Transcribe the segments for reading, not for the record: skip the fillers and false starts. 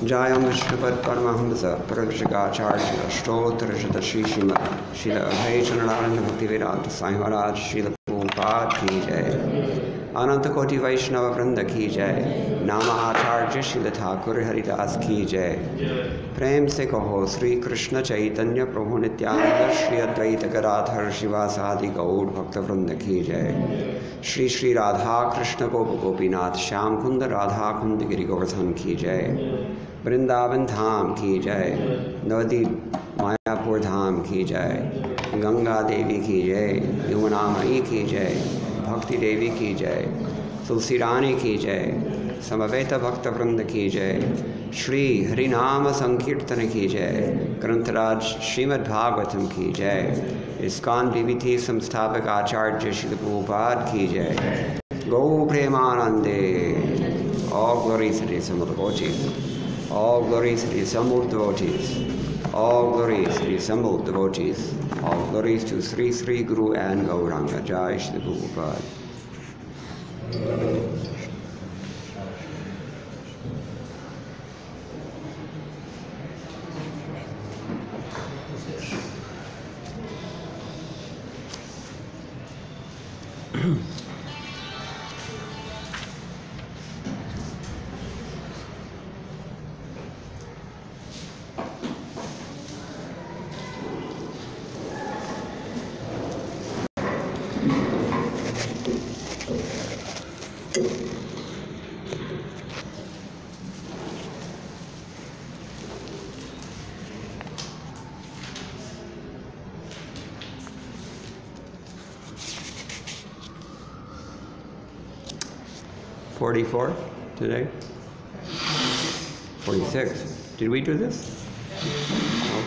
जायं विष्णुपद परमहंस परमशिकाचार्य स्तोत्र श्री श्रील अभयचरणानंद भक्ति वेदांत साईं महाराज श्रील प्रभुपाद की जय। अनंत कोटि वैष्णव वृंद की जय। नाम आचार्य श्रील ठाकुर हरिदास की जय। प्रेम से कहो श्री कृष्ण चैतन्य प्रभु नित्यानंद श्री अद्वैत गदाधर शिवासादि गौड़ भक्त वृंद की जय। श्री श्री राधा कृष्ण गोप गोपीनाथ श्याम कुंद राधा कुंद गिरि गोवर्धन की जय। वृंदावन धाम की जय। नवदीप मायापुर धाम की जय। गंगा देवी की जय। यमुना मई की जय। भक्ति देवी की जय। तुलसी रानी की जय। समवेत भक्त वृंद की जय। श्री हरिनाम संकीर्तन की जय। ग्रंथराज श्रीमद् भागवतम की जय। इस्कॉन विविधि संस्थापक आचार्य श्री प्रभुपाद की जय। गौ प्रेमानंदे। All glories to the assembled devotees. All glories to the assembled devotees. All glories to the assembled devotees. All glories to Sri Sri Guru and Gauranga. Jai Shri Prabhupada. $44 today? 46. Did we do this? No.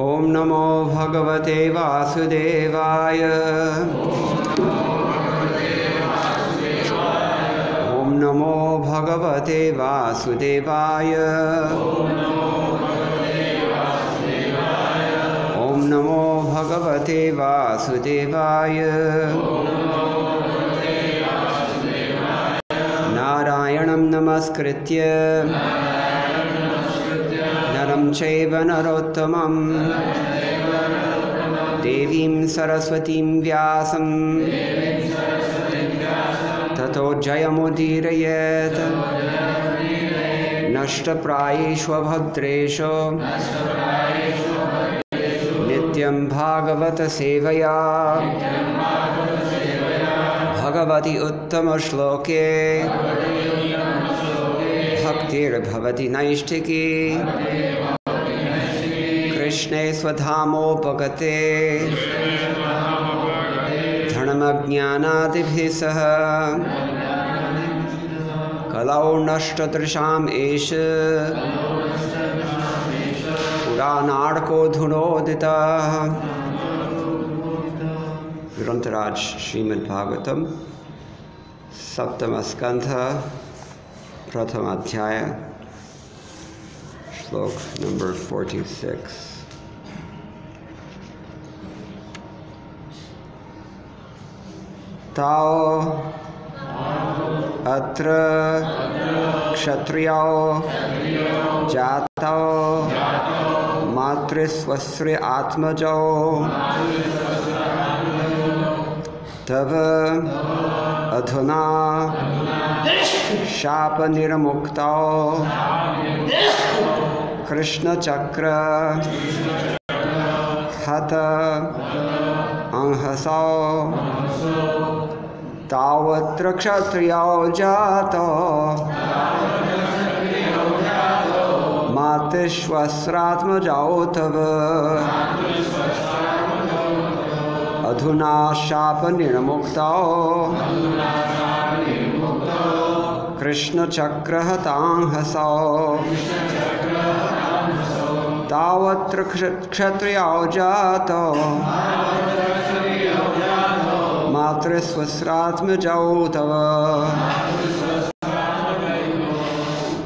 ओम नमो भगवते वासुदेवाय। ओम नमो भगवते वासुदेवाय। ओम नमो भगवते वासुदेवाय। नारायणं नमस्कृत्य नरं चैव नरोत्तमं देवीं सरस्वतीं व्यासं ततो जयमुदीरयेत्। नष्टप्रायेषु भद्रेषु नित्यं भागवत सेवया भगवति उत्तमश्लोके भक्तिर्भवति नैष्ठिकी। कृष्णे स्वधामोपगते धर्मज्ञानादिभिः सह कलौ नष्टदृशाम् एष पुराणार्को धुनोदितः। ग्रंथराज श्रीमद् भागवतम सप्तम स्कंध प्रथम अध्याय श्लोक नंबर 46। ताओ अत्र क्षत्रियो जातो मातृस्वस्य आत्मजो तव अधुना शाप निर्मुक्तो कृष्णचक्र हत अंहसो तावत्र क्षत्रियो जातो मातृस्वस्रात्मजो तव अधुना शाप निर्मुक्तो कृष्ण चक्रहतांहसौ तावत्र क्षत्रियो जातो मातृस्वस्रात्मजौ तव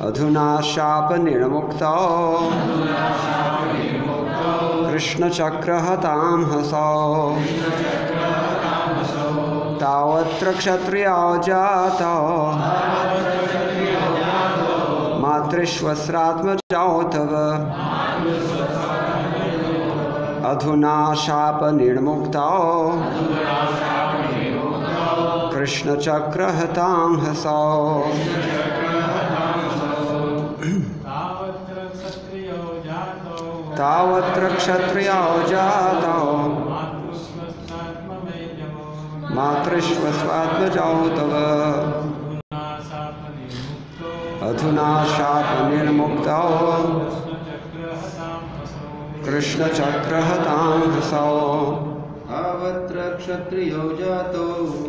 अधुना शाप निर्मुक्तो कृष्ण चक्रहतांहसौ तावत्र क्षत्रियो जातो मातृस्वस्रात्मजौ तव अधुना शाप निर्मुक्तो कृष्ण चक्रहतांहसौ तावत्र क्षत्रियो जातो मातृस्वस्रात्मजौ तव अधुना शाप निर्मुक्तो कृष्ण चक्रहतांहसौ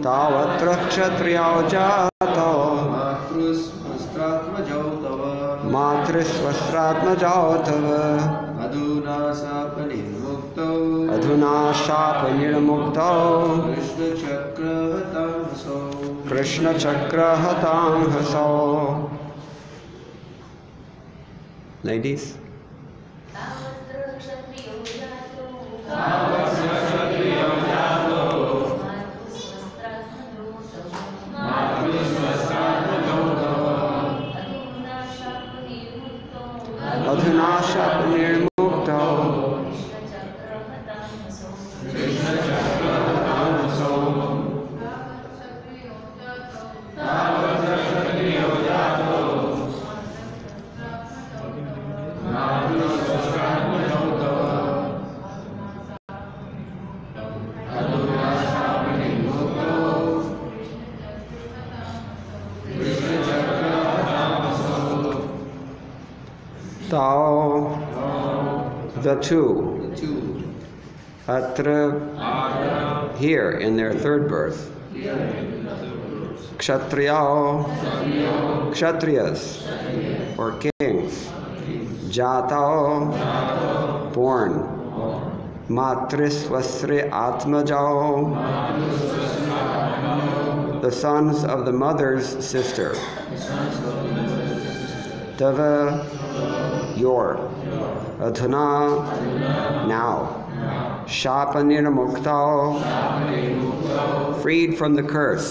तावत्र क्षत्रियो जातो मातृस्वस्रात्मजौ तव अधुना शाप निर्मुक्तो कृष्ण चक्रहतांहसौ Ladies. अधुना शाप निर्मुक्तो the two here in their third birth. Kshatriyas, or kings. Jato, born. Matriswasri Atmajao, the sons of the mother's sister. Tava, your. Adhuna, now. Shapanir Mukta, freed from the curse.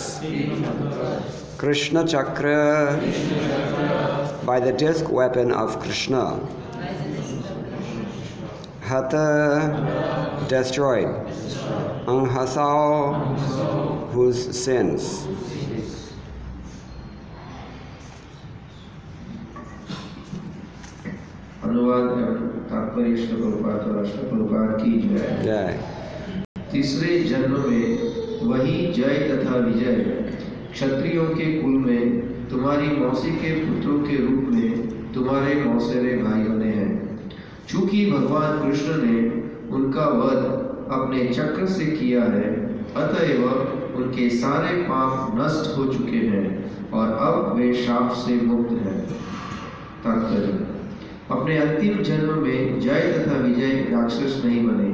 Krishna Chakra, by the disc weapon of Krishna. Hata, destroyed. Anghasao, whose sins. जय। तीसरे जन्म में वही जय तथा विजय क्षत्रियों के कुल में तुम्हारी मौसी के पुत्रों के रूप में तुम्हारे मौसेरे भाई बने हैं। चूंकि भगवान कृष्ण ने उनका वध अपने चक्र से किया है, अतएव उनके सारे पाप नष्ट हो चुके हैं और अब वे शाप से मुक्त हैं। तात्पर्य: अपने अंतिम जन्म में जय तथा विजय राक्षस नहीं बने।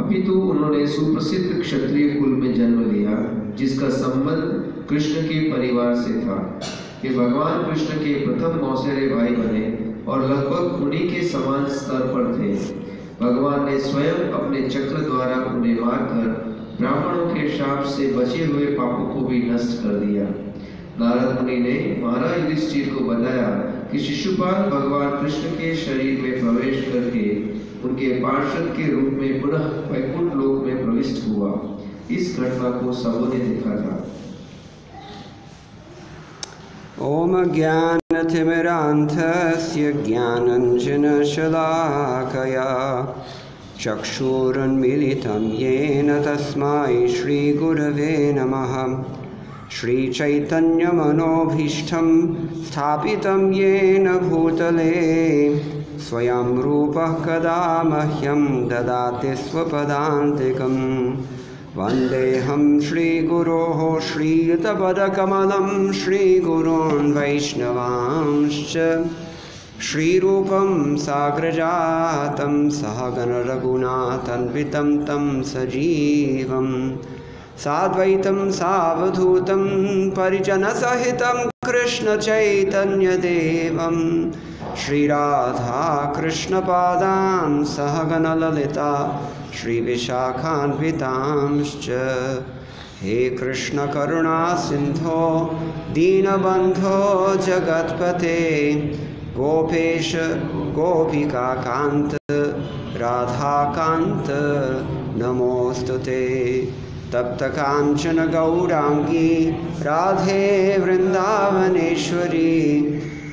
अपितु उन्होंने सुप्रसिद्ध क्षत्रिय कुल में जन्म लिया, जिसका संबंध कृष्ण के परिवार से था। कि भगवान कृष्ण के प्रथम मौसेरे भाई बने और लगभग उन्हीं के समान स्तर पर थे। भगवान ने स्वयं अपने चक्र द्वारा उन्हें मारकर ब्राह्मणों के शाप से बचे हुए पापों को भी नष्ट कर दिया। नारद मुनि ने महाराज युधिष्ठिर को बताया कि शिशुपाल भगवान कृष्ण के शरीर में प्रवेश करके उनके पार्षद के रूप में पुनः वैकुंठ लोक में प्रविष्ट हुआ। इस घटना को सबों ने देखा था। ओम ज्ञानतिमिरान्धस्य ज्ञानाञ्जनशलाकया चक्षुरुन्मीलितं येन तस्मै श्रीगुरवे नमः। श्रीचैतन्यमनोभीष्टं स्थापितं येन भूतले स्वयं रूपः कदा मह्यं ददाति स्वपदान्तिकं वन्देऽहं श्रीगुरोः श्रीयुतपदकमलं श्रीगुरोन् वैष्णवांश्च श्रीरूपं साग्रजातं सहगणरघुनाथान्वितं तं सजीवं साद्वैतं सावधूतं परिजनसहितं कृष्णचैतन्यदेवं श्रीराधा कृष्णपादान् सहगणललिता श्रीविशाखान्वितांश्च हे कृष्ण करुणा सिन्धो दीनबन्धो जगत्पते गोपेश गोपिकान्त राधाकान्त नमोस्तुते तप्त कांचन गौरांगी राधे वृंदावनेश्वरी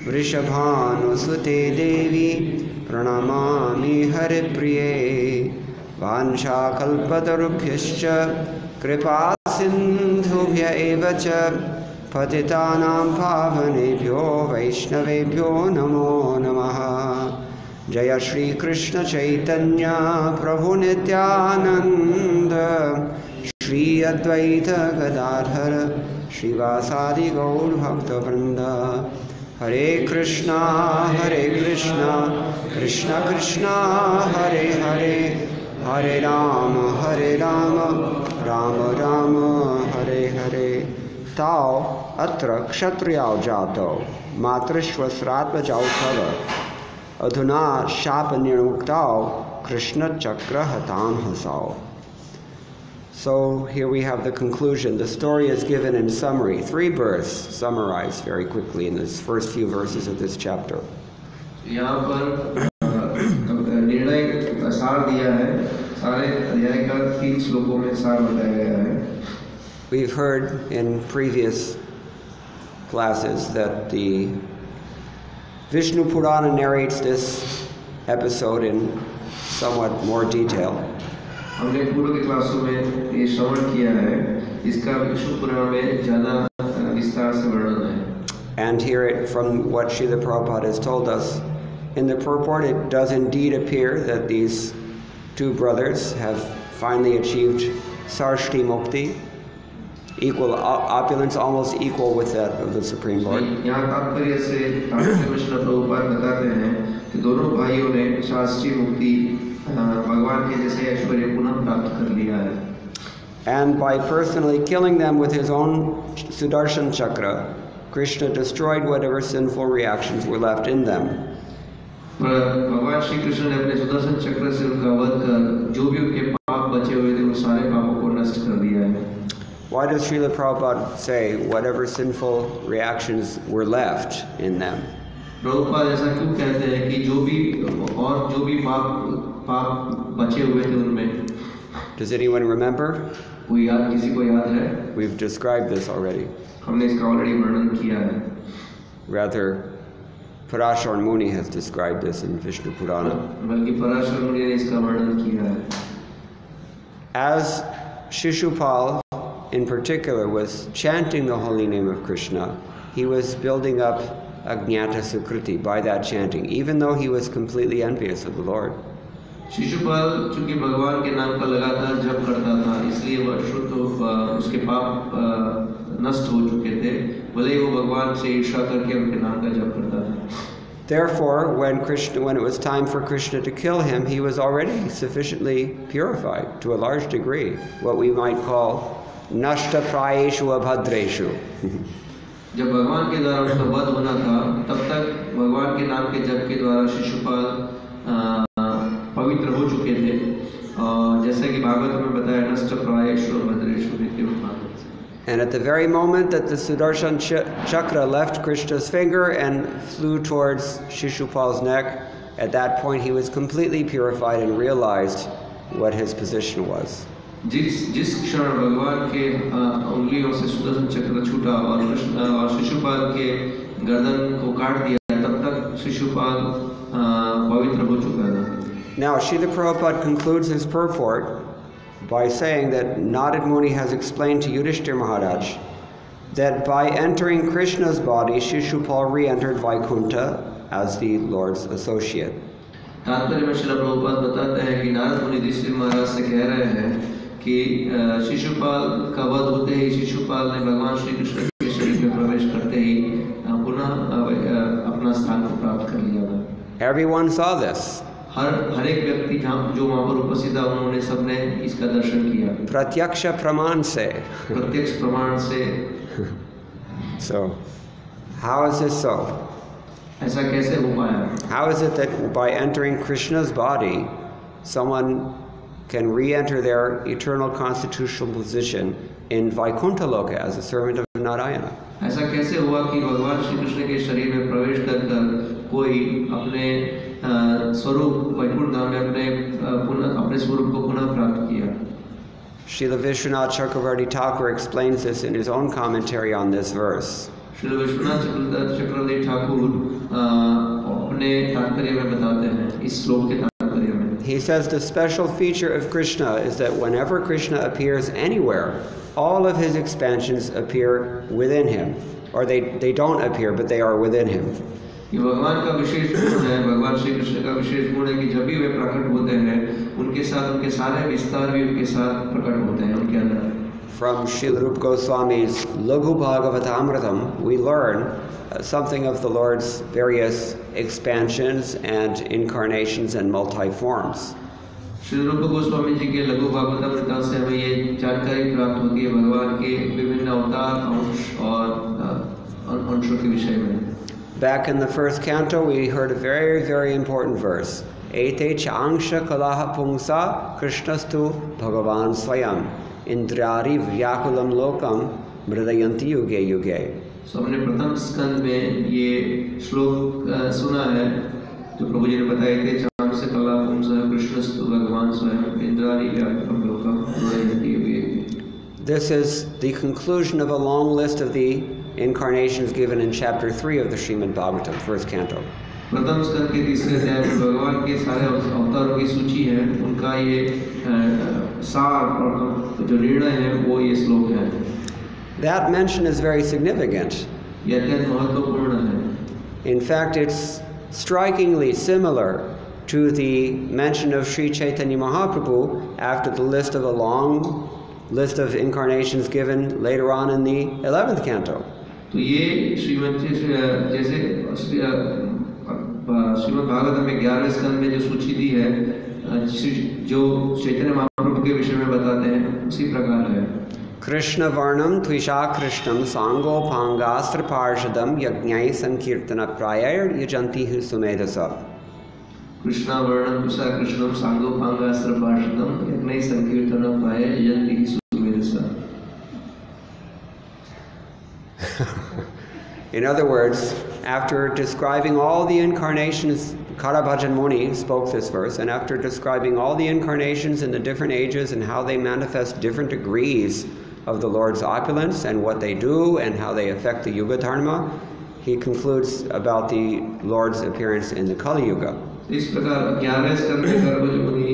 वृषभानुसुते देवी प्रणमामि हरिप्रिये वाञ्छाकल्पतरुभ्यश्च कृपा सिन्धुभ्य एव च पतितानां पावनेभ्यो वैष्णवेभ्यो नमो नमः। जय श्री कृष्ण चैतन्य प्रभु नित्यानंद श्री अद्वैत गदाधर श्रीवासादि गौर भक्तवृंद। हरे कृष्णा कृष्ण कृष्णा हरे हरे हरे राम राम राम हरे हरे। ताओ अत्र क्षत्रियाओ जातो मातृश्वश्रात्मजाओ तव अधुना शाप निर्मुक्ताओ कृष्ण चक्र हताम Hasao. So here we have the conclusion. The story is given in summary, 3 births summarized very quickly in this first few verses of this chapter. यहाँ पर निर्णय सार दिया है, सारे अध्याय का 3 श्लोकों में सार बताया गया है। We've heard in previous classes that the Vishnu Purana narrates this episode in somewhat more detail. हमने पूर्व के क्लासों में ये श्रवण किया है, इसका विष्णु पुराण में ज़्यादा विस्तार से वर्णन है। And hear it from what Srila Prabhupada has told us. In the purport, it does indeed appear that these 2 brothers have finally achieved Sarshti Mukti, equal opulence, almost equal with that of the Supreme Lord. यहाँ तात्पर्य से कृष्ण प्रभुपाद बताते हैं कि दोनों भाइयों ने शास्त्रीय मुक्ति भगवान के जैसे ऐश्वर्य पुनः प्राप्त कर लिया है। And by personally killing them with his own Sudarshan Chakra, Krishna destroyed whatever sinful reactions were left in them. भगवान श्री कृष्ण ने अपने सुदर्शन चक्र से उनका वध कर जो भी उनके पाप बचे हुए थे उन सारे पापों को नष्ट कर दिया है। Why does Srila Prabhupada say whatever sinful reactions were left in them? Prabhupada ऐसा क्यों कहते हैं कि जो भी पाप बचे हुए थे उनमें? Does anyone remember? किसी को याद है? We've described this already. हमने इसका ऑलरेडी वर्णन किया है। Rather, Parashar Muni has described this in Vishnu Purana. बल्कि पराशर मुनि ने इसका वर्णन किया है। As Shishupal in particular was chanting the holy name of Krishna, he was building up Ajnata Sukriti by that chanting, even though he was completely envious of the Lord. Shishupal चूंकि भगवान के नाम का लगातार जप करता था, इसलिए वह शुद्ध उसके पाप नष्ट हो चुके थे, भले ही वो भगवान से ईर्ष्या करके उनके नाम का जप करता था। Therefore, when it was time for Krishna to kill him, he was already sufficiently purified to a large degree, what we might call nashta prayeshu abhadreshu. जब भगवान के द्वारा उसका वध होना था, तब तक भगवान के नाम के जप के द्वारा शिशुपाल पवित्र हो चुके थे, जैसे कि भागवत में बताया नष्ट प्रायेषु भद्रेषु विद्युत्मान। And at the very moment that the Sudarshan Chakra left Krishna's finger and flew towards Shishupal's neck, at that point he was completely purified and realized what his position was. जिस क्षण भगवान के उंगलियों से सुदर्शन चक्र छूटा और शिशुपाल के गर्दन को काट दिया, तब तक शिशुपाल पवित्र हो चुका था। Now Srila Prabhupada concludes his purport by saying that Narad Muni has explained to Yudhishthira Maharaj that by entering Krishna's body, Shishupal re-entered Vaikuntha as the Lord's associate. तात्पर्य में श्रील प्रभुपाद बताते हैं कि नारद मुनि युधिष्ठिर महाराज से कह रहे हैं कि शिशुपाल का वध होते ही शिशुपाल ने भगवान श्री कृष्ण के शरीर में प्रवेश करते ही पुनः अपना स्थान को प्राप्त कर लिया था। Everyone saw this. हर एक व्यक्ति जो वहाँ पर उपस्थित था उन्होंने सबने इसका दर्शन किया। प्रत्यक्ष प्रमाण से। प्रत्यक्ष प्रमाण से। So, how is this so? ऐसा कैसे हो पाया? How is it that by entering Krishna's body, someone can re-enter their eternal constitutional position in Vaikuntha Loka as a servant of Narayana? ऐसा कैसे हुआ कि भगवान श्री कृष्ण के शरीर में प्रवेश कर कोई अपने स्वरूप वैकुंठ धाम में अपने स्वरूप को पुनः प्राप्त किया? Srila Vishwanath Chakravarti Thakur explains this in his own commentary on this verse. Srila Vishwanath चक्रवर्ती ठाकुर अपने तात्पर्य में बताते हैं इस श्लोक के तात्पर्य में। He says the special feature of Krishna is that whenever Krishna appears anywhere, all of his expansions appear within him, or they don't appear, but they are within him. ये भगवान का विशेष गुण है, भगवान श्री कृष्ण का विशेष गुण है कि जब भी वे प्रकट होते हैं उनके साथ उनके सारे विस्तार भी उनके साथ प्रकट होते हैं उनके अंदर। From Srila Rupa Goswami's Laghu Bhagavatamritam, we learn something of the Lord's various expansions and incarnations and multi-forms. Shri रूप गोस्वामी जी के लघु भागवतामृत से हमें ये जानकारी प्राप्त होती है भगवान के विभिन्न अवतार, अंश और अंशों के विषय में। Back in the first canto, we heard a very, very important verse. Ete changsha kalaha pungsa krishnastu bhagavan swayam indrari vyakulam lokam mridayanti yuge yuge. So हमने प्रथम स्कंद में ये श्लोक सुना है जो प्रभु जी ने बताए थे। चांस कला पुंसा कृष्णस्तु भगवान स्वयं इंद्रारी व्याकुलम लोकम मृदयन्ति युगे युगे। This is the conclusion of a long list of the incarnations given in chapter 3 of the Srimad Bhagavatam, first canto. प्रथम स्कंद के तीसरे अध्याय में भगवान के सारे अवतारों की सूची है, उनका ये सार और जो निर्णय है वो ये श्लोक है। That mention is very significant. ये अत्यंत महत्वपूर्ण है। In fact, it's strikingly similar to the mention of Sri Chaitanya Mahaprabhu after the list of a long list of incarnations given later on in the 11th canto. तो ये जैसे श्रीमद् भागवतम में 11वें स्कंद में जो सूची दी है जो चैतन्य महाप्रभु के विषय में बताते हैं उसी प्रकार है। कृष्ण वर्णम त्विषा कृष्णम सांगोपांगास्त्र पार्षदम यज्ञाय संकीर्तन प्रायर यजंती हु सुमेधसा। कृष्ण वर्णम त्विषा कृष्णम सांगोपांगास्त्र पार्षदम यज्ञाय संकीर्तन प्रायर यजंती हु सुमेधसा। In other words, after describing all the incarnations, Karabhajan Muni spoke this verse, and after describing all the incarnations in the different ages and how they manifest different degrees of the Lord's opulence and what they do and how they affect the Yuga Dharma, he concludes about the Lord's appearance in the Kali Yuga. इस प्रकार 11वें स्कंद में करबज मुनि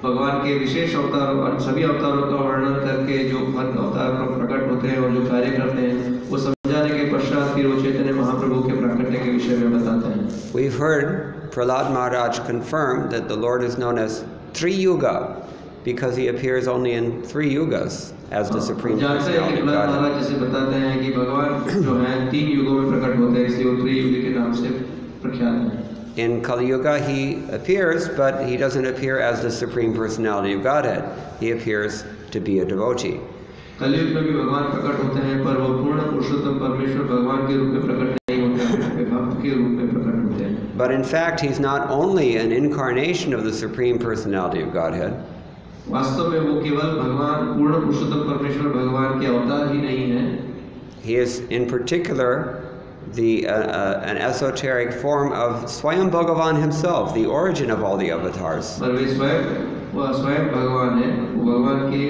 भगवान के विशेष अवतारों और सभी अवतारों का वर्णन करके जो अवतार पर प्रकट होते हैं और जो कार्य करते हैं वो समझाने के पश्चात फिर वो चैतन्य महाप्रभु के प्राकट्य के विषय में बताते हैं। We've heard Prahlad Maharaj confirm that the Lord is known as Tri Yuga because he appears only in 3 yugas as the supreme personality of God. महाराज जैसे बताते हैं कि भगवान जो हैं 3 युगों में प्रकट होते हैं इसलिए वो त्रियुगी के नाम से प्रख्यात हैं। In Kali Yuga he appears, but he doesn't appear as the supreme personality of Godhead. He appears to be a devotee. कलयुग में भी भगवान प्रकट होते हैं पर वो पूर्ण पुरुषोत्तम परमेश्वर भगवान के रूप में प्रकट नहीं होते हैं, वे भक्त के रूप में प्रकट होते हैं। But in fact he's not only an incarnation of the supreme personality of Godhead. वास्तव में वो केवल भगवान पूर्ण पुरुषोत्तम परमेश्वर भगवान के अवतार ही नहीं हैं। He is in particular an esoteric form of Swayam Bhagavan himself, the origin of all the avatars. पर वे स्वयं भगवान हैं, वो भगवान के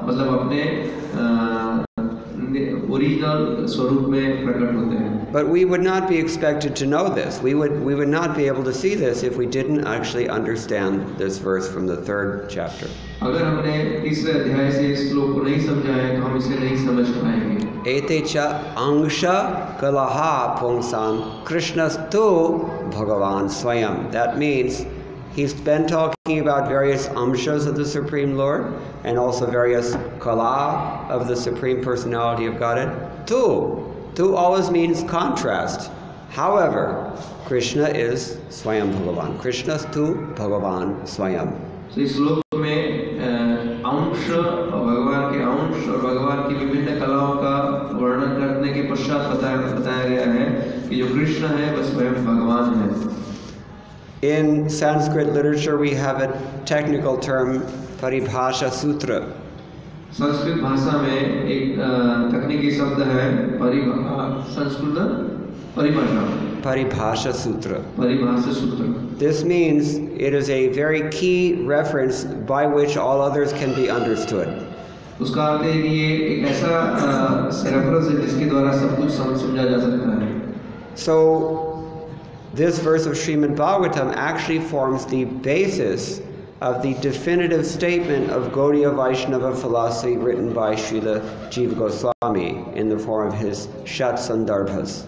मतलब अपने ओरिजिनल स्वरूप में प्रकट होते हैं। But we would not be expected to know this. We would not be able to see this if we didn't actually understand this verse from the 3rd chapter. अगर हमने तीसरे अध्याय से इस श्लोक को नहीं समझा है तो हम इसे नहीं समझ पाएंगे। Ete cha angsha kalaha pongsan krishnastu bhagavan swayam. That means he's been talking about various amshas of the Supreme Lord and also various kala of the Supreme Personality of Godhead. Tu always means contrast. However, Krishna is Swayam Bhagavan. Krishnastu Bhagavan Swayam. So इस श्लोक में अंश और भगवान के अंश और भगवान की विभिन्न कलाओं का वर्णन करने के पश्चात बताया गया है कि जो कृष्ण है वह स्वयं भगवान है। In Sanskrit literature, we have a technical term, Paribhasha Sutra. Sanskrit भाषा में एक तकनीकी शब्द है Paribhasha Sutra. परिभाषा सूत्र। This means it is a very key reference by which all others can be understood. उसका अर्थ है कि ये एक ऐसा रेफरेंस है जिसके द्वारा सब कुछ समझा जा सकता है। So this verse of Srimad Bhagavatam actually forms the basis of the definitive statement of Gaudiya Vaishnava philosophy written by Srila Jiva Goswami in the form of his Shat Sandarbhas.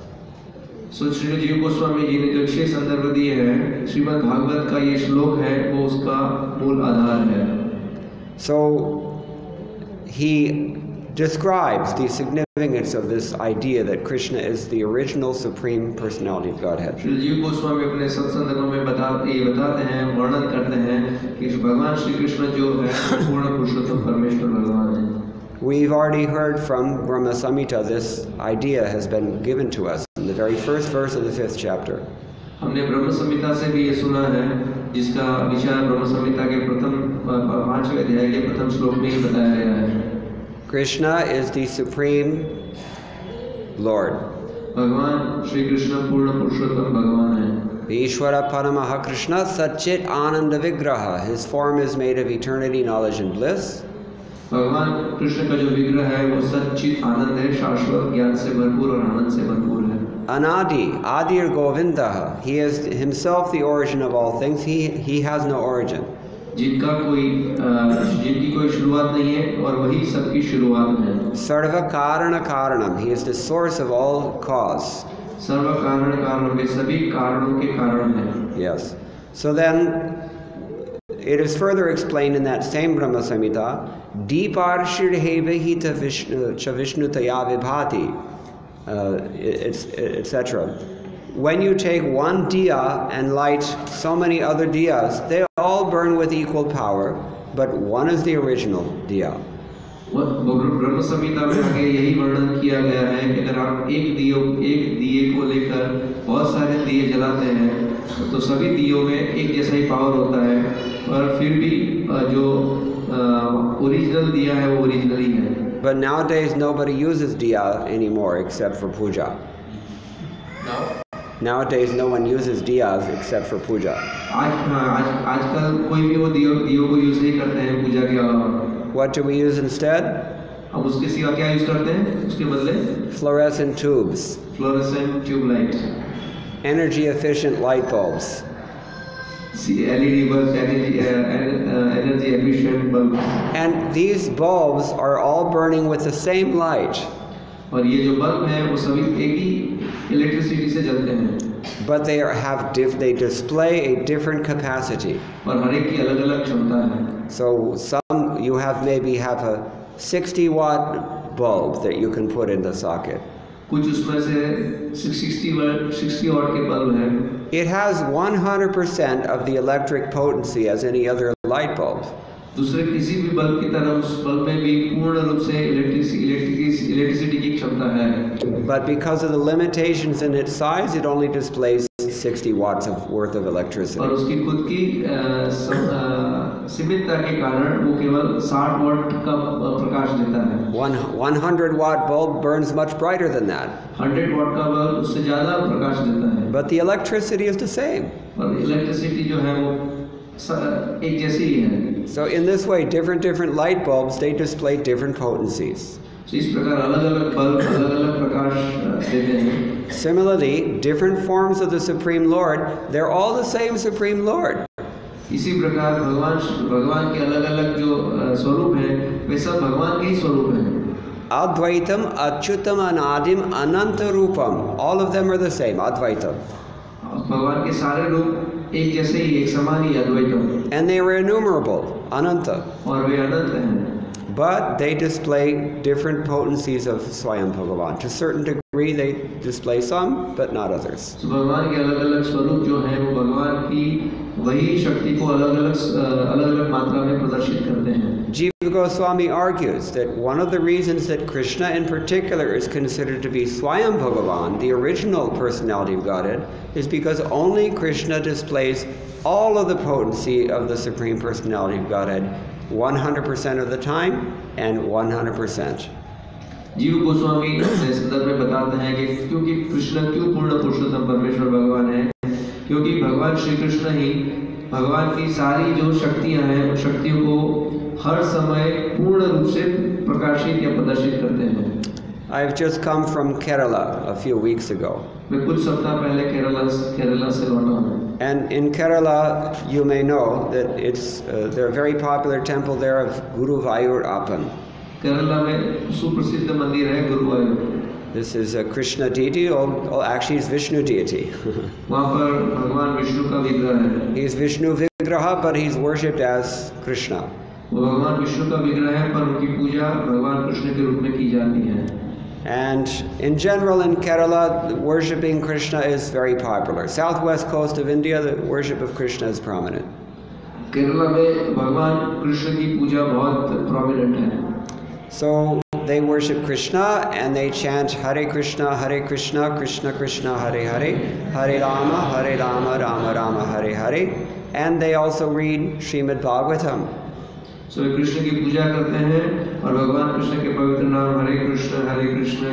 So Srila जीव गोस्वामी जी ने जो 6 संदर्भ दिए हैं, श्रीमद् भागवत का ये श्लोक है वो उसका मूल आधार है। So he describes the significance of this idea that Krishna is the original Supreme Personality of Godhead. Srila जीव गोस्वामी अपने सत्संगों में बताते हैं, वर्णन करते हैं कि भगवान श्री कृष्ण जो है पूर्ण पुरुषोत्तम परमेश्वर भगवान है। We've already heard from Brahma Samhita. This idea has been given to us in the very first verse of the 5th chapter. हमने ब्रह्म संहिता से भी ये सुना है, जिसका विचार ब्रह्म संहिता के प्रथम 5वें अध्याय के प्रथम श्लोक में ही बताया गया है। Krishna is the Supreme Lord. भगवान श्री कृष्ण पूर्ण पुरुषोत्तम भगवान है। Ishvara Paramaha Krishna Satchit Ananda Vigraha. His form is made of eternity, knowledge and bliss. भगवान कृष्ण का जो विग्रह है वो सच्चित आनंद है, शाश्वत ज्ञान से भरपूर और आनंद से भरपूर है। Anadi, Adir Govindaha. He is himself the origin of all things. He has no origin. जिनकी कोई शुरुआत नहीं है और वही सबकी शुरुआत है। Sarva Karana Karanam. He is the source of all cause. सर्व कारण कारणों के सभी कारणों के कारण है। Yes. So then it is further explained in that same Brahma Samhita, Deeparshirheva hita Vishnu cha Vishnutaya vibhati, etc. When you take one diya and light so many other diyas, they all burn with equal power, but one is the original diya. ब्रह्म संहिता में आगे यही वर्णन किया गया है कि अगर आप एक दिए को लेकर बहुत सारे दिए जलाते हैं तो सभी दियों में एक जैसा ही पावर होता है, पर फिर भी जो ओरिजिनल दिया है वो ओरिजिनल ही है। But nowadays nobody uses diya anymore except for puja. Nowadays no one uses diyas except for puja. आजकल कोई भी वो दियों को यूज नहीं करते हैं पूजा के अलावा। What do we use instead? अब उसके सिवा क्या यूज करते हैं उसके बदले? Fluorescent tubes. Fluorescent tube light. Energy efficient light bulbs. LED bulbs, energy efficient bulbs. And these bulbs are all burning with the same light. और ये जो बल्ब हैं वो सभी एक ही इलेक्ट्रिसिटी से जलते हैं। But they display a different capacity. और हर एक की अलग-अलग क्षमता है। So you maybe have a 60-watt bulb that you can put in the socket. कुछ उसमें से 60 वाट के बल्ब हैं। It has 100% of the electric potency as any other light bulb. दूसरे किसी भी बल्ब की तरह उस बल्ब में भी पूर्ण रूप से इलेक्ट्रिसिटी की क्षमता है। But because of the limitations in its size, it only displays 60 watts worth of electricity. और उसकी खुद की सीमितता के कारण वो केवल 60 वाट का प्रकाश देता है। 100-watt bulb burns much brighter than that. 100 वाट का बल्ब उससे ज़्यादा प्रकाश देता है। But the electricity is the same. और इलेक्ट्रिसिटी जो है वो एक जैसी ही है। So in this way, different light bulbs, they display different potencies. तो इस प्रकार अलग-अलग बल्ब अलग-अलग प्रकाश देते हैं। Similarly, different forms of the Supreme Lord, they're all the same Supreme Lord. इसी प्रकार भगवान के अलग-अलग जो स्वरूप हैं वे सब भगवान के ही स्वरूप हैं। Advaitam, Achyutam, Anadim, Ananta Rupam. All of them are the same, Advaitam. भगवान के सारे रूप एक जैसे ही, एक समान ही, अद्वैतम। And they were innumerable, Ananta. और वे अनंत हैं। But they display different potencies of Swayam Bhagavan. To a certain degree, they display some, but not others. तो भगवान के अलग-अलग स्वरूप जो हैं वो भगवान की वही शक्ति को अलग-अलग मात्रा में प्रदर्शित करते हैं। Jiva Goswami argues that one of the reasons that Krishna in particular is considered to be Swayam Bhagavan, the original personality of Godhead, is because only Krishna displays all of the potency of the Supreme Personality of Godhead 100% of the time and 100%. जीव गोस्वामी इस संदर्भ में बताते हैं कि क्योंकि कृष्ण क्यों पूर्ण पुरुषोत्तम परमेश्वर भगवान है, क्योंकि भगवान श्री कृष्ण ही भगवान की सारी जो शक्तियां हैं उन शक्तियों को हर समय पूर्ण रूप से प्रकाशित या प्रदर्शित करते हैं। I've just come from Kerala a few weeks ago. मैं कुछ सप्ताह पहले केरला से लौटा हूँ। And in Kerala, you may know that there's a very popular temple there of Guru Vayur Appan. Kerala में सुप्रसिद्ध मंदिर है Guruvayur. This is a Krishna deity, actually it's Vishnu deity. वहाँ पर भगवान विष्णु का विग्रह है। He's Vishnu Vigraha, but he's worshipped as Krishna. वो भगवान विष्णु का विग्रह है पर उनकी पूजा भगवान कृष्ण के रूप में की जाती है। And in general in Kerala, worshipping Krishna is very popular. Southwest coast of India, the worship of Krishna is prominent. Kerala में भगवान कृष्ण की पूजा बहुत prominent है। So they worship Krishna and they chant Hare Krishna, Krishna Krishna, Hare Hare, Hare Rama, Rama Rama, Hare Hare. And they also read Srimad Bhagavatam. So Krishna की पूजा करते हैं और भगवान कृष्ण के पवित्र नाम हरे कृष्ण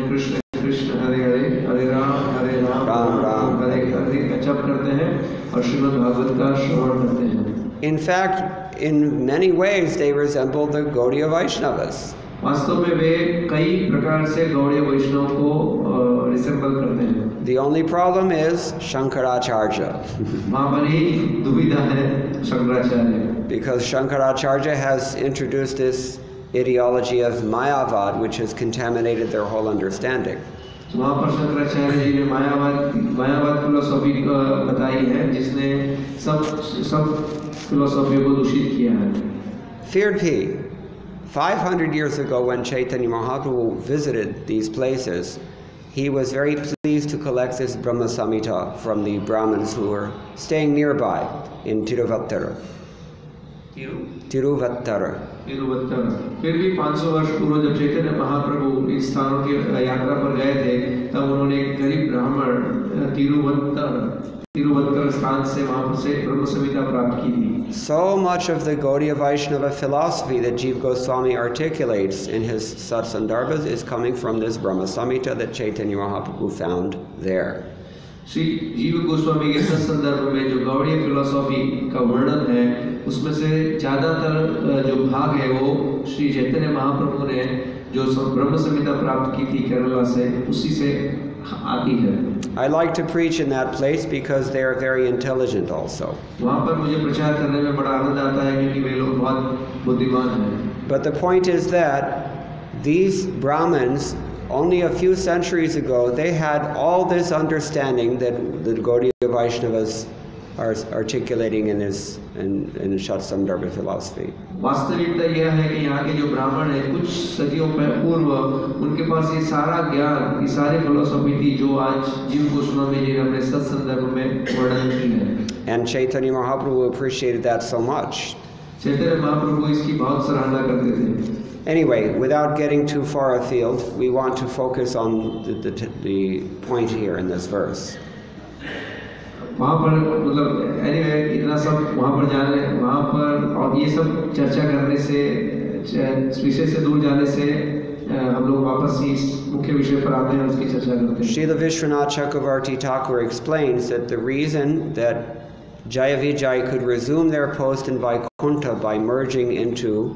कृष्ण कृष्ण हरे हरे, हरे राम राम राम हरे हरे का जप करते हैं और श्रीमद् भागवत का श्रवण करते हैं। In fact, in many ways they resemble the Gaudiya Vaishnavas. वास्तव में वे कई प्रकार से गौड़ीय वैष्णव को रिसेंबल करते हैं। The only problem is Shankaracharya. वहाँ पर ही दुविधा है Shankaracharya. Because Shankaracharya has introduced this ideology of Mayavad, which has contaminated their whole understanding. वहाँ पर शंकराचार्य जी ने मायावाद फिलोसॉफी बताई है जिसने सब फिलोसॉफी को दूषित किया है। Feared P. 500 years ago when Chaitanya Mahaprabhu visited these places, he was very pleased to collect this Brahma Samhita from the Brahmins who were staying nearby in Tiruvattara. Tiruvattara. फिर भी 500 वर्ष पूर्व जब चैतन्य महाप्रभु इन स्थानों की यात्रा पर गए थे तब उन्होंने एक गरीब ब्राह्मण तिरुवत्तर स्थान से वहां से ब्रह्म संहिता प्राप्त की थी। So much of the Gaudiya Vaishnava philosophy that Jiva Goswami articulates in his Satsandarbhas is coming from this Brahma Samhita that Chaitanya Mahaprabhu found there. Shri जीव गोस्वामी के संदर्भ में जो गौड़ीय फिलोसॉफी का वर्णन है उसमें से ज्यादातर जो भाग है वो श्री चैतन्य महाप्रभु ने जो ब्रह्म संहिता प्राप्त की थी केरला से उसी से आती है। I like to preach in that place because they are very intelligent also. वहाँ पर मुझे प्रचार करने में बड़ा आनंद आता है क्योंकि वे लोग बहुत बुद्धिमान हैं। But the point is that these Brahmins, only a few centuries ago, they had all this understanding that the Gaudiya Vaishnavas are articulating in Satsandarbha philosophy. वास्तविकता यह है कि यहाँ के जो ब्राह्मण हैं कुछ सदियों पूर्व उनके पास ये सारा ज्ञान, ये सारी फिलोसॉफी थी जो आज जीव गोस्वामी जी ने अपने सत्संदर्भ में वर्णन की है। And Chaitanya Mahaprabhu appreciated that so much. Chaitanya Mahaprabhu इसकी बहुत सराहना करते थे। Anyway, without getting too far afield, we want to focus on the point here in this verse. वहाँ पर मतलब anyway इतना सब वहाँ पर जाने वहाँ पर और ये सब चर्चा करने से विषय से दूर जाने से हम लोग वापस इस मुख्य विषय पर आते हैं उसकी चर्चा करते हैं। Srila Vishwanath Chakravarti Thakur explains that the reason that Jaya Vijay could resume their post in Vaikuntha by merging into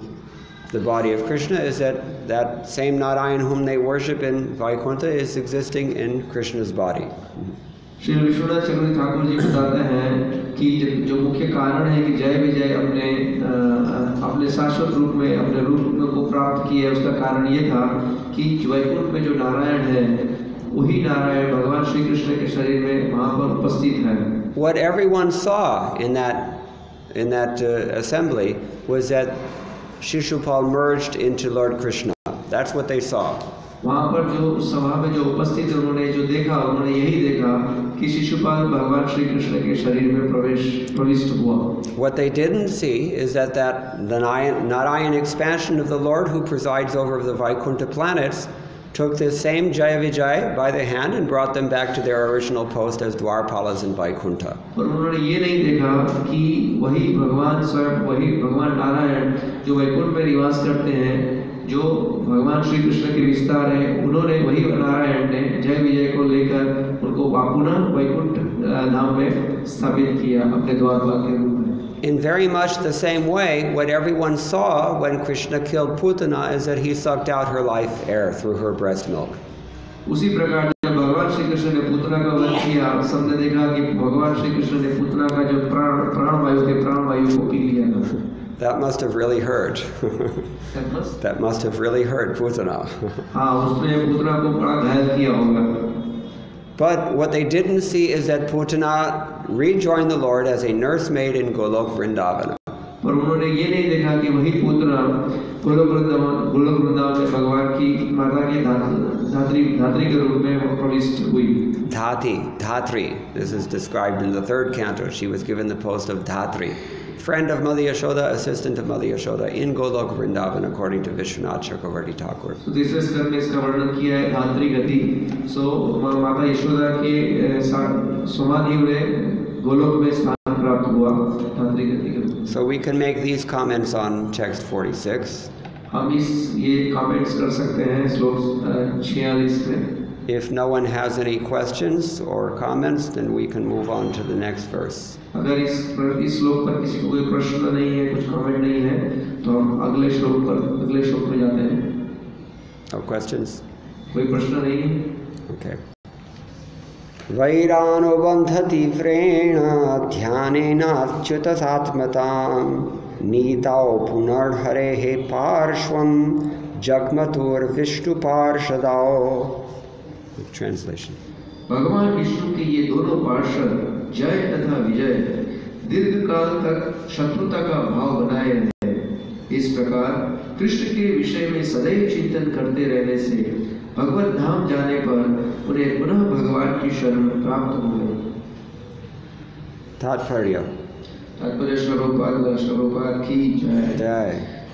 the body of Krishna is that same Narayan whom they worship in Vaikuntha is existing in Krishna's body. Shri Vishwanath चक्रवर्ती ठाकुर जी बताते हैं कि जो मुख्य कारण है कि जय विजय अपने शाश्वत रूप में अपने रूप को प्राप्त किए, उसका कारण ये था कि वैकुंठ में जो नारायण है वही नारायण भगवान श्री कृष्ण के शरीर में वहाँ पर उपस्थित है। What everyone saw in that assembly was that Shishupal merged into Lord Krishna. That's what they saw. वहाँ पर जो सभा में जो उपस्थित थे उन्होंने जो देखा, उन्होंने यही देखा कि शिशुपाल भगवान श्री कृष्ण के शरीर में प्रविष्ट हुआ। What they didn't see is that the Narayan expansion of the Lord who presides over the Vaikuntha planets took this same Jaya Vijay by the hand and brought them back to their original post as Dwarpalas in Vaikuntha. और उन्होंने ये नहीं देखा कि वही भगवान स्वयं, वही भगवान नारायण जो वैकुंठ में निवास करते हैं, जो भगवान श्री कृष्ण के विस्तार है, उन्होंने वही नारायण ने जय विजय को लेकर उनको पुनः वैकुंठ धाम में स्थापित किया अपने द्वारपाल के रूप में। In very much the same way, what everyone saw when Krishna killed Putana is that he sucked out her life air through her breast milk. उसी प्रकार जब भगवान श्री कृष्ण ने पुतना का वध किया, सबने देखा कि भगवान श्री कृष्ण ने पुतना का जो प्राणवायु थे, प्राणवायु को पी लिया था। That must have really hurt. That must have really hurt Putana. हाँ, उसने पुतना को बड़ा घायल किया होगा। But what they didn't see is that Putana rejoined the Lord as a nursemaid in Golok Vrindavana. पर उन्होंने ये नहीं देखा कि वही पुतना गोलोक वृंदावन में भगवान की माता के धात्री के रूप में प्रविष्ट हुई। Dhatri. This is described in the 3rd canto. She was given the post of Dhatri, friend of Mother Yashoda, assistant of Mother Yashoda in Golok Vrindavan, according to Vishwanath Chakravarti Thakur. So तीसरे स्कंद में इसका वर्णन किया है धात्री गति। So माता यशोदा के समाधि में गोलोक में स्थान प्राप्त हुआ धात्री गति के रूप में। So we can make these comments on text 46. हम ये comments कर सकते हैं श्लोक 46 में। If no one has any questions or comments, then we can move on to the next verse. अगर इस श्लोक पर किसी को कोई प्रश्न नहीं है, कुछ कमेंट नहीं है, तो हम अगले श्लोक में जाते हैं। No questions? कोई प्रश्न नहीं है? Okay. वैरानुबन्धति व्रेण ध्यानेनाच्युत सात्मतां नीताओ पुनर्हरेः पार्श्वं जग्मतुर्विष्णुपार्षदाओ। Translation. भगवान विष्णु के ये दोनों पार्षद जय तथा विजय दीर्घ काल तक शत्रुता का भाव बनाए रहे। इस प्रकार कृष्ण के विषय में सदैव चिंतन करते रहने से भगवत धाम जाने पर उन्हें पुनः भगवान की शरण प्राप्त हो गई। तात्पर्य श्लोक की जय।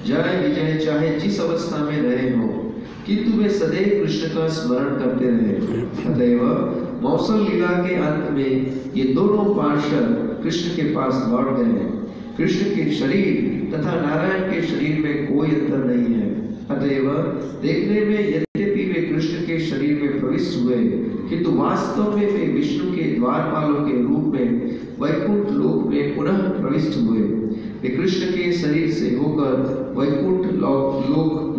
जय विजय चाहे जिस अवस्था में रहे हो, किंतु वे सदैव कृष्ण का स्मरण करते रहे। अतएव मौसम लीला के अंत में ये दोनों पार्षद कृष्ण के पास लौट गए। कृष्ण के शरीर तथा नारायण के शरीर में कोई अंतर नहीं है। अतएव देखने में यद्यपि वे कृष्ण के शरीर में प्रविष्ट हुए, किंतु वास्तव में वे विष्णु के द्वारपालों के रूप में वैकुंठ लोक में पुनः प्रविष्ट हुए। वे कृष्ण के शरीर से होकर वैकुंठ लोक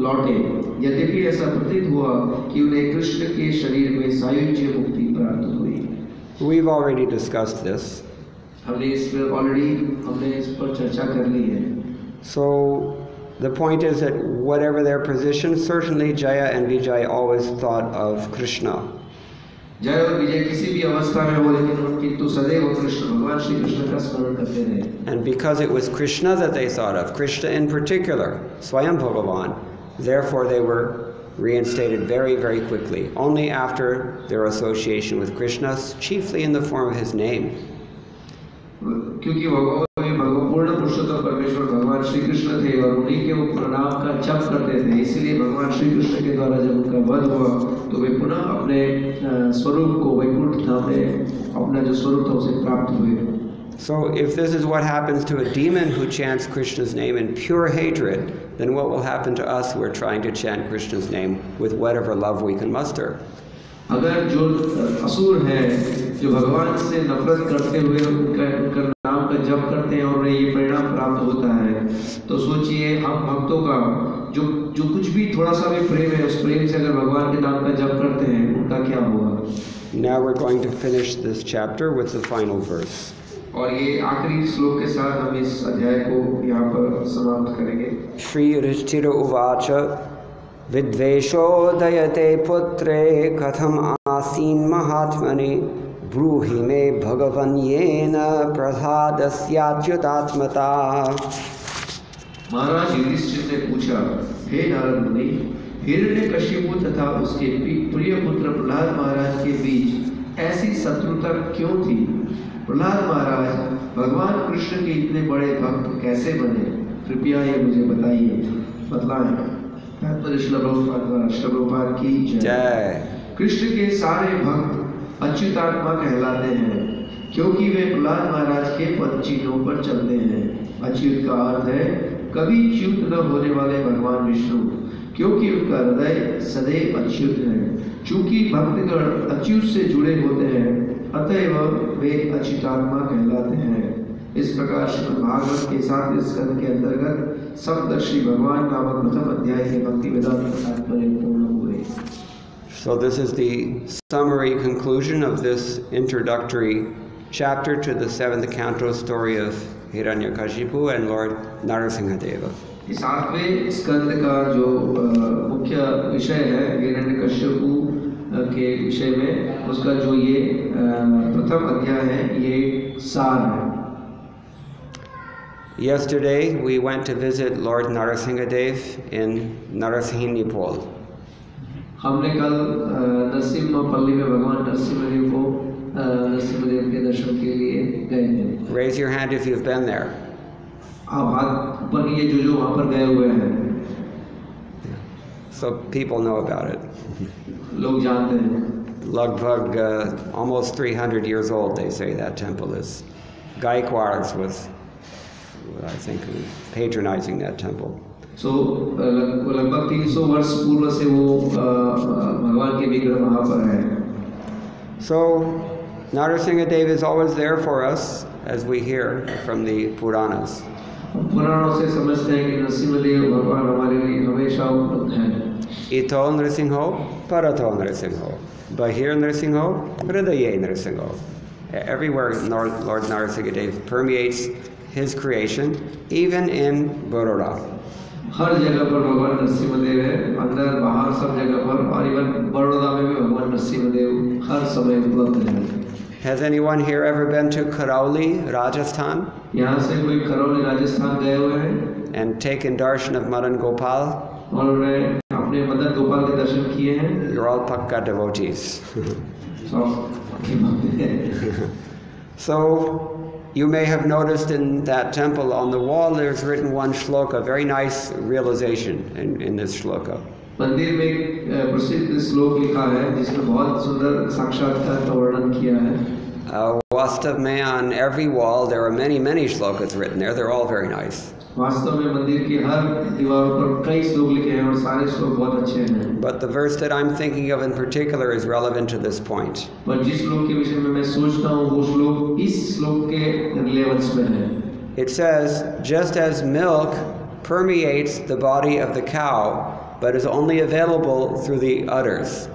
लौटे। यद्यपि ऐसा प्रतीत हुआ कि उन्हें कृष्ण के शरीर में सायुज्य मुक्ति प्राप्त हुई। We've already discussed this. हमने इस पर चर्चा कर ली है। So the point is that whatever their position, certainly Jaya and Vijay always thought of Krishna. जय और विजय किसी भी अवस्था में हो, लेकिन उनकी तो सदैव कृष्ण भगवान श्री कृष्ण का स्मरण करते रहे। And because it was Krishna that they thought of, Krishna in particular, Swayam Bhagavan, therefore they were reinstated very, very quickly, only after their association with Krishna, chiefly in the form of his name. क्योंकि पूर्ण पुरुषोत्तम परमेश्वर भगवान श्री कृष्ण थे और उन्हीं के प्रणाम का जप करते थे, इसलिए भगवान श्री कृष्ण के द्वारा जब उनका वध हुआ तो वे पुनः अपने स्वरूप को वैकुंठ धाम में अपना जो स्वरूप था उसे प्राप्त हुए। So if this is what happens to a demon who chants Krishna's name in pure hatred, then what will happen to us who are trying to chant Krishna's name with whatever love we can muster? अगर जो असुर हैं जो भगवान से नफरत करते हुए उनका नाम का जप करते हैं और उन्हें ये परिणाम प्राप्त होता है, तो सोचिए हम भक्तों का जो जो कुछ भी थोड़ा सा भी प्रेम है, उस प्रेम से अगर भगवान के नाम का जप करते हैं, उनका क्या होगा। Now we're going to finish this chapter with the final verse. और ये आखिरी श्लोक के साथ हम इस अध्याय को यहाँ पर समाप्त करेंगे। श्री युधिष्ठिर उवाच विद्वेषोदयते पुत्रे कथम आसीन महात्मने ब्रूहि मे भगवन् येन प्रसादस्याच्युतात्मता। महाराज युधिष्ठिर ने पूछा, हे नारद मुनि, हिरण्यकशिपु तथा उसके प्रिय पुत्र प्रहलाद महाराज के बीच ऐसी शत्रुता क्यों थी। प्रहलाद महाराज भगवान कृष्ण के इतने बड़े भक्त कैसे बने, कृपया ये मुझे बताइए, बतलाएं। श्रील प्रभुपाद की जय। कृष्ण के सारे भक्त अच्युतात्मा कहलाते हैं क्योंकि वे प्रहलाद महाराज के पद चिन्हों पर चलते हैं। अच्युत का अर्थ है कभी च्युत न होने वाले भगवान विष्णु, क्योंकि उनका हृदय सदैव अच्युत है। चूंकि भक्तगण अच्युत से जुड़े होते हैं, अतएव वे अच्युतात्मा कहलाते हैं। इस प्रकार श्रीमद् भागवत के 7वें स्कंद के अंतर्गत सप्तर्षि भगवान नामक प्रथम अध्याय के भक्ति वेदांत तात्पर्य पूर्ण हुए। So this is the summary conclusion of this introductory chapter to the 7th canto story of Hiranyakashipu and Lord Narasimhadeva. इस 8वें स्कंद का जो मुख्य विषय है हिरण्यकशिपु के विषय में, उसका जो ये प्रथम अध्याय है, ये सार है। Yesterday we went to visit Lord Narasimhadev in Narasimhanipol. हमने कल नरसिम्हपल्ली में भगवान नरसिम्हदेव को नरसिम्हदेव के दर्शन के लिए गए थे। Raise your hand if you've been there. आप हाथ ऊपर कीजिए जो वहाँ पर गए हुए हैं। So people know about it. लोग जानते हैं। Lagbhag almost 300 years old, they say that temple is. Gaikwads was, I think, patronizing that temple. So लगभग 300 वर्ष पूर्व से वो भगवान के विग्रह वहाँ पर है। So Narasimhadev is always there for us, as we hear from the Puranas. पुराणों से समझते हैं कि नरसिम्हदेव भगवान हमारे लिए हमेशा उपलब्ध हैं। Ito Nrsimho, Parato Nrsimho, Bahir Nrsimho, Hridaye Nrsimho. Everywhere Lord Narasimhadev permeates his creation, even in Baroda. हर जगह पर भगवान नरसिम्हदेव है, अंदर बाहर सब जगह पर, और इवन बड़ौदा में भी भगवान नरसिम्हदेव हर समय उपलब्ध है। Has anyone here ever been to Karauli, Rajasthan? यहाँ से कोई करौली राजस्थान गए हुए हैं? And taken darshan of Madan Gopal? और उन्होंने अपने मदन गोपाल के दर्शन किए हैं? You're all Pakka devotees. So you may have noticed in that temple on the wall there's written one shloka, very nice realization in this shloka. मंदिर में एक प्रसिद्ध श्लोक लिखा है जिसमें बहुत सुंदर साक्षात्कार का वर्णन किया है। वास्तव में on every wall there are many shlokas written there. They're all very nice. वास्तव में मंदिर की हर दीवारों पर कई श्लोक लिखे हैं और सारे श्लोक बहुत अच्छे हैं। But the verse that I'm thinking of in particular is relevant to this point. पर जिस श्लोक के विषय में मैं सोचता हूँ वो श्लोक इस श्लोक के रिलेवेंस में है। It says, just as milk permeates the body of the cow, but is only available through the udders.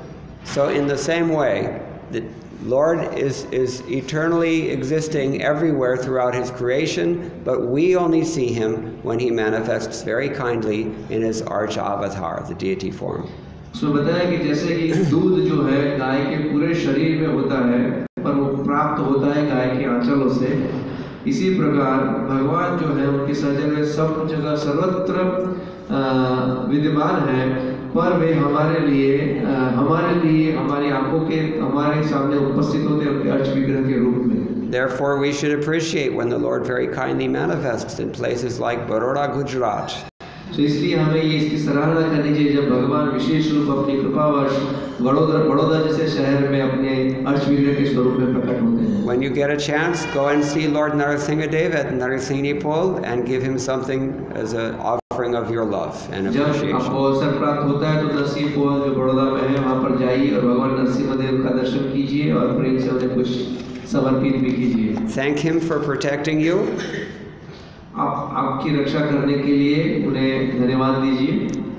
So in the same way, the Lord is eternally existing everywhere throughout His creation, but we only see Him when He manifests very kindly in His arch avatar, the deity form. So बताया कि जैसे कि दूध जो है गाय के पूरे शरीर में होता है, पर वो प्राप्त होता है गाय के आंचलों से, इसी प्रकार भगवान जो है उनके सृजन में सब जगह सर्वत्र विद्यमान है, पर वे हमारे लिए हमारी आंखों के हमारे सामने उपस्थित होते हैं उनके अर्च विग्रह के रूप में। Therefore, we should appreciate when the Lord very kindly manifests in places like Baroda, Gujarat. तो इसलिए हमें ये इसकी सराहना करनी चाहिए जब भगवान विशेष रूप अपनी कृपावश बड़ौदा जैसे शहर में अपने अर्च विग्रह के स्वरूप में प्रकट होते हैं। When you get a chance, go and see Lord Narasimhadev at Narasimhanipol and give him something as an offering of your love and appreciation. जब आपको अवसर प्राप्त होता है तो नरसिंहपुर जो बड़ौदा में है वहाँ पर जाइए और भगवान नरसिम्हदेव का दर्शन कीजिए और प्रेम से उन्हें कुछ समर्पित भी कीजिए। Thank him for protecting you. आपकी रक्षा करने के लिए उन्हें धन्यवाद दीजिए।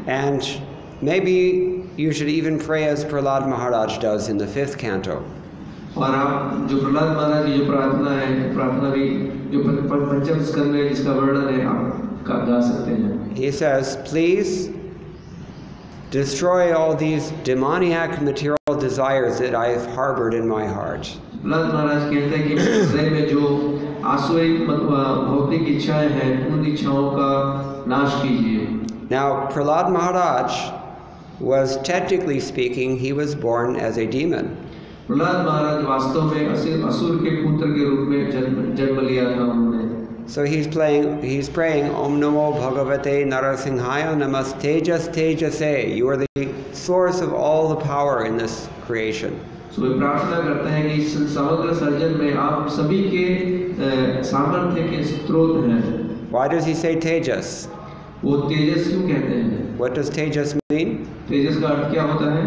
And maybe you should even pray as Prahlad Maharaj does in the 5th canto. और आप जो प्रहलाद महाराज की जो प्रार्थना है, प्रार्थना भी जो पंचम स्कंद में जिसका वर्णन है, आप गा सकते हैं. He says, please destroy all these demoniac material desires that I've harbored in my heart. Prahlad महाराज कहते हैं कि हृदय में जो आसुरी भौतिक इच्छाएं हैं, उन इच्छाओं का नाश कीजिए. Now, Prahlad Maharaj was, technically speaking, he was born as a demon. Prahlad महाराज वास्तव में असुर के पुत्र के रूप में जन्म लिया था उन्होंने. So he's praying Om Namo Bhagavate Narasimhaya Namastejas Tejase. You are the source of all the power in this creation. So वे प्रार्थना करते हैं कि इस समग्र सर्जन में आप सभी के सामर्थ्य के स्रोत हैं. Why does he say Tejas? वो तेजस क्यों कहते हैं? What does Tejas mean? तेजस का अर्थ क्या होता है?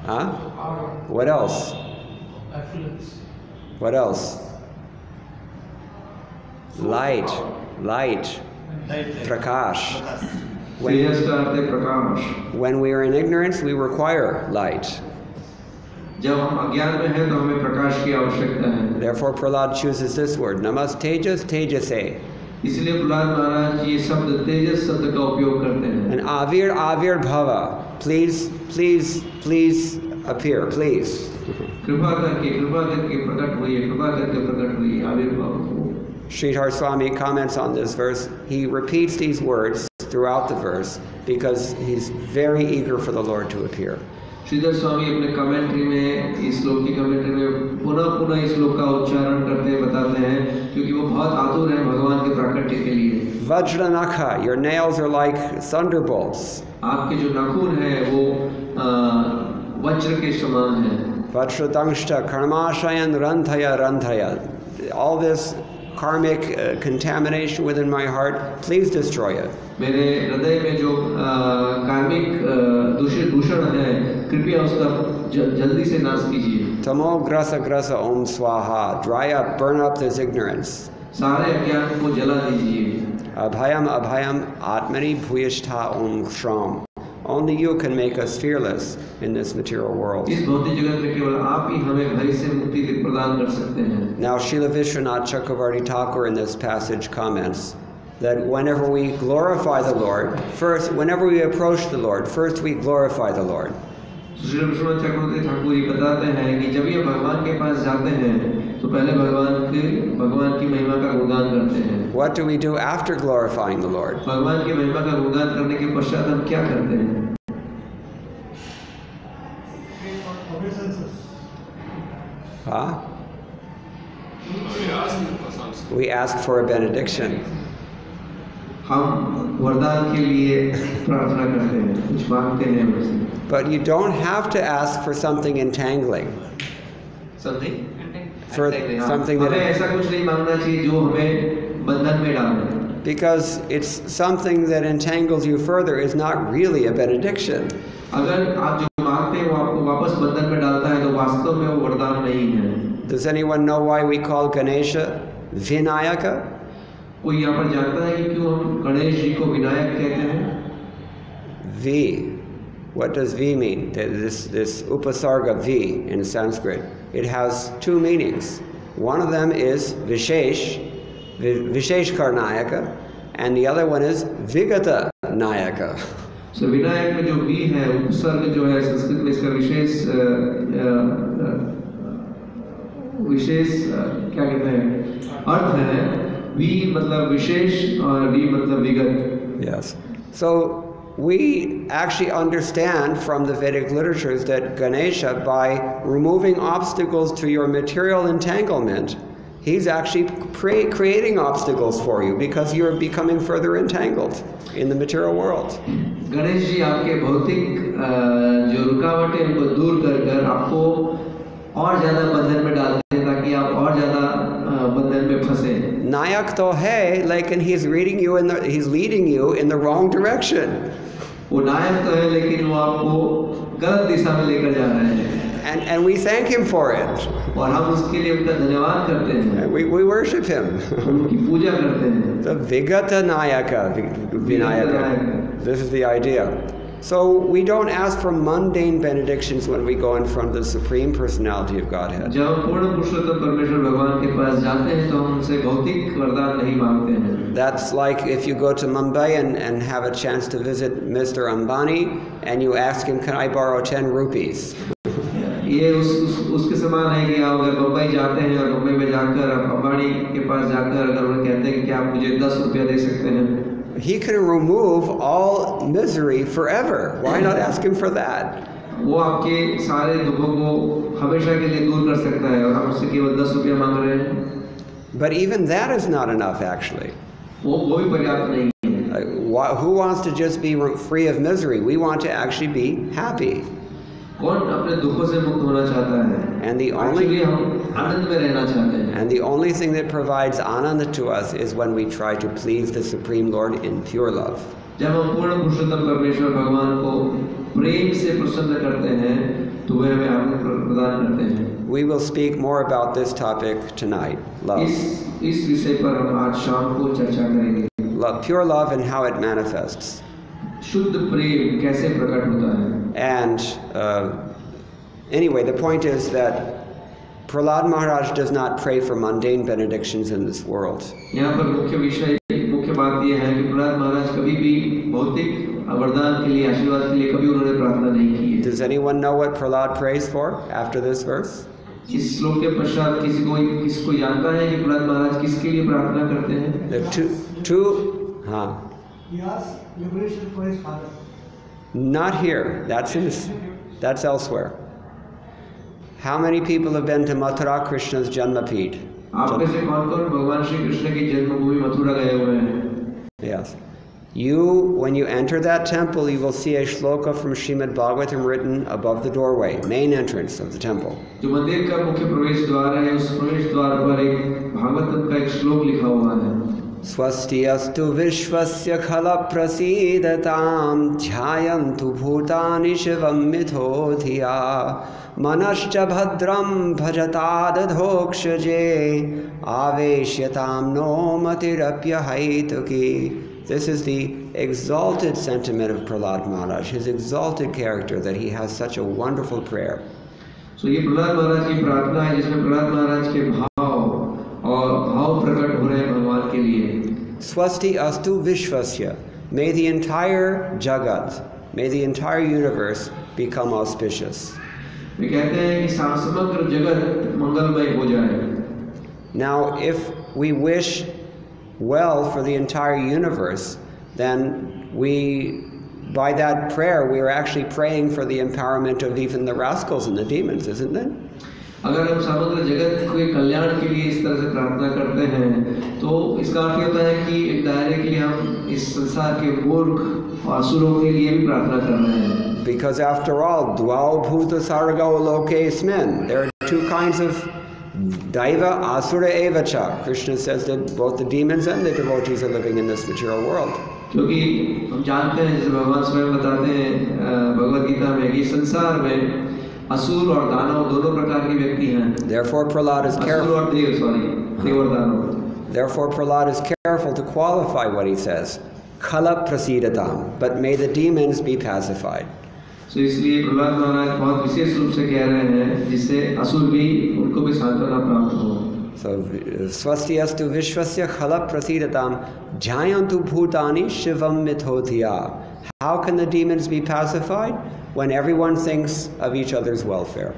Huh? What else? What else? Light. Prakash. तेजस का अर्थ है प्रकाश. When we are in ignorance, we require light. जब हम अज्ञान में हैं तो हमें प्रकाश की आवश्यकता है. Therefore, Prahlad chooses this word, Namastejas Tejase. इसलिए प्रहलाद महाराज ये शब्द तेजस शब्द का उपयोग करते हैं. And Avir Bhava. Please appear, please. कृपा करके प्रकट हुई आविर्भाव हो. Sridhar Swami comments on this verse. He repeats these words throughout the verse because he's very eager for the Lord to appear. Shridhar Swami अपने कमेंट्री में, इस श्लोक की कमेंट्री में पुनः इस श्लोक का उच्चारण करते हैं, बताते हैं, क्योंकि वो बहुत आतुर हैं भगवान के प्राकट्य के लिए. Vajranakha, your nails are like thunderbolts. आपके जो नाखून हैं वो वज्र के समान हैं. Vajradangshta karmashayan ranthaya. All this karmic contamination within my heart, please destroy it. मेरे हृदय में जो कार्मिक दूषण है, कृपया उसका जल्दी से नाश कीजिए. Tamo grasa om swaha. Dry up, burn up this ignorance. सारे अज्ञान को जला दीजिए. Abhayam atmani bhuyashtha om shram. Only you can make us fearless in this material world. इस भौतिक जगत में केवल आप ही हमें भय से मुक्ति प्रदान कर सकते हैं. Now, Srila Vishwanath Chakravarti Thakur in this passage comments that whenever we glorify the Lord, whenever we approach the Lord, first we glorify the Lord. Srila Vishwanath चक्रवर्ती ठाकुर ये बताते हैं कि जब ये भगवान के पास जाते हैं तो पहले भगवान की महिमा का गुणगान करते हैं. What do we do after glorifying the Lord? भगवान की महिमा का गुणगान करने के पश्चात हम क्या करते हैं? Huh? We ask for a benediction. हम वरदान के लिए प्रार्थना करते हैं, कुछ मांगते हैं हमसे. But you don't have to ask for something entangling. For something that हमें ऐसा कुछ नहीं मांगना चाहिए जो हमें बंधन में डाले. Because it's something that entangles you further is not really a benediction. अगर आप जो मांगते हैं वो आपको वापस बंधन में डालता है तो वास्तव में वो वरदान नहीं है. Does anyone know why we call Ganesha Vinayaka? कोई यहाँ पर जानता है कि क्यों हम गणेश जी को विनायक कहते हैं? V. What does V mean? This upasarga V in Sanskrit. It has two meanings. One of them is Vishesh Karnayaka, and the other one is Vigata Nayaka. So Vinayak में जो V है, उपसर्ग जो है संस्कृत में इसका विशेष क्या कहते हैं अर्थ है. V मतलब विशेष और V मतलब विगत. Yes. So we actually understand from the Vedic literatures that Ganesha, by removing obstacles to your material entanglement, he's actually creating obstacles for you because you're becoming further entangled in the material world. Ganesh ji आपके भौतिक जो रुकावटें उनको दूर कर आपको और ज़्यादा बंधन में डालते हैं ताकि आप और ज़्यादा बंधन में फंसे. Nayak to hai, लेकिन he's leading you in the wrong direction. वो नायक तो है लेकिन वो आपको गलत दिशा में लेकर जा रहे हैं. And we thank him for it. और हम उसके लिए उनका धन्यवाद करते हैं. We worship him. उनकी पूजा करते हैं. The Vigata Nayaka, Vinayaka. This is the idea. So we don't ask for mundane benedictions when we go in front of the Supreme Personality of Godhead. जब हम पूर्ण पुरुषोत्तम परमेश्वर भगवान के पास जाते हैं तो हम उनसे भौतिक वरदान नहीं मांगते हैं. That's like if you go to Mumbai and have a chance to visit Mr. Ambani and you ask him, can I borrow 10 rupees? ये उसके समान है कि आप अगर मुंबई जाते हैं और मुंबई में जाकर अंबानी के पास जाकर अगर उन्हें कहते हैं कि क्या आप मुझे 10 रुपया दे सकते हैं. He can remove all misery forever. Why not ask him for that? वो आपके सारे दुखों को हमेशा के लिए दूर कर सकता है और आप उससे केवल 10 रुपया मांग रहे हैं. But even that is not enough, actually. वो भी पर्याप्त नहीं है. Who wants to just be free of misery? We want to actually be happy. कौन अपने दुखों से मुक्त होना चाहता है? And the हम आनंद में रहना चाहते हैं. And the only thing that provides ananda to us is when we try to please the Supreme Lord in pure love. जब हम पूर्ण पुरुषोत्तम परमेश्वर भगवान को प्रेम से प्रसन्न करते हैं तो वे हमें आनंद प्रदान करते हैं. We will speak more about this topic tonight. Love. इस विषय पर हम आज शाम को चर्चा करेंगे. Love, pure love and how it manifests. शुद्ध प्रेम कैसे प्रकट होता है. And anyway, the point is that Prahlad Maharaj does not pray for mundane benedictions in this world. यहाँ पर मुख्य बात यह है कि प्रहलाद महाराज कभी भी भौतिक वरदान के लिए आशीर्वाद के लिए कभी उन्होंने प्रार्थना नहीं की है. Does anyone know what Prahlad prays for after this verse? इस श्लोक के पश्चात किसी को जानता है कि प्रहलाद महाराज किसके लिए प्रार्थना करते हैं? There are two. He asks liberation for his father. Not here. That's elsewhere. How many people have been to Mathura, Krishna's Janmapeeth? आप में से कौन-कौन भगवान श्री कृष्ण की जन्मभूमि मथुरा गए हुए हैं? Yes. When you enter that temple, you will see a shloka from Srimad Bhagavatam written above the doorway, main entrance of the temple. जो मंदिर का मुख्य प्रवेश द्वार है, उस प्रवेश द्वार पर एक भागवतम का एक श्लोक लिखा हुआ है. स्वस्ति अस्तु विश्वस्य खल प्रसीदतां ध्यायन्तु भूतानि शिवं मिथो धिया मनश्च भद्रं भजतादधोक्षजे आवेश्यतां no मतिरप्यहैतुकी. This is the exalted sentiment of Prahlad Maharaj, his exalted character, that he has such a wonderful prayer. So ये प्रहलाद महाराज की प्रार्थना है जिसमें प्रहलाद महाराज के भाव प्रकट हो रहे हैं भगवान के लिए. Swasti astu vishvasya. May the entire jagat, may the entire universe become auspicious. वे कहते हैं कि समग्र जगत मंगलमय हो जाए. Now, if we wish well for the entire universe, then by that prayer, we are actually praying for the empowerment of even the rascals and the demons, isn't it? अगर हम समग्र जगत के कल्याण के लिए इस तरह से प्रार्थना करते हैं तो इसका अर्थ होता है कि एक दायरे के लिए हम इस संसार के मूर्ख और असुरों के लिए भी प्रार्थना कर रहे हैं. Because after all, dvau bhuta sargo lokesmin. There are two kinds of daiva asura evacha. Krishna says that both the demons and the devotees are living in this material world. क्योंकि हम जानते हैं जैसे भगवान स्वयं बताते हैं भगवद गीता में कि संसार में असुर और दानव दोनों प्रकार के व्यक्ति हैं. Therefore Prahlad is careful. देव और दानव. Therefore Prahlad is careful to qualify what he says. Khala prasidatam, but may the demons be pacified. So इसलिए प्रहलाद महाराज बहुत विशेष रूप से कह रहे हैं जिससे असुर भी उनको भी सांत्वना प्राप्त हो. So swasti astu vishvasya khala prasidatam jayantu bhutani shivam mithodhiya. How can the demons be pacified? When everyone thinks of each other's welfare.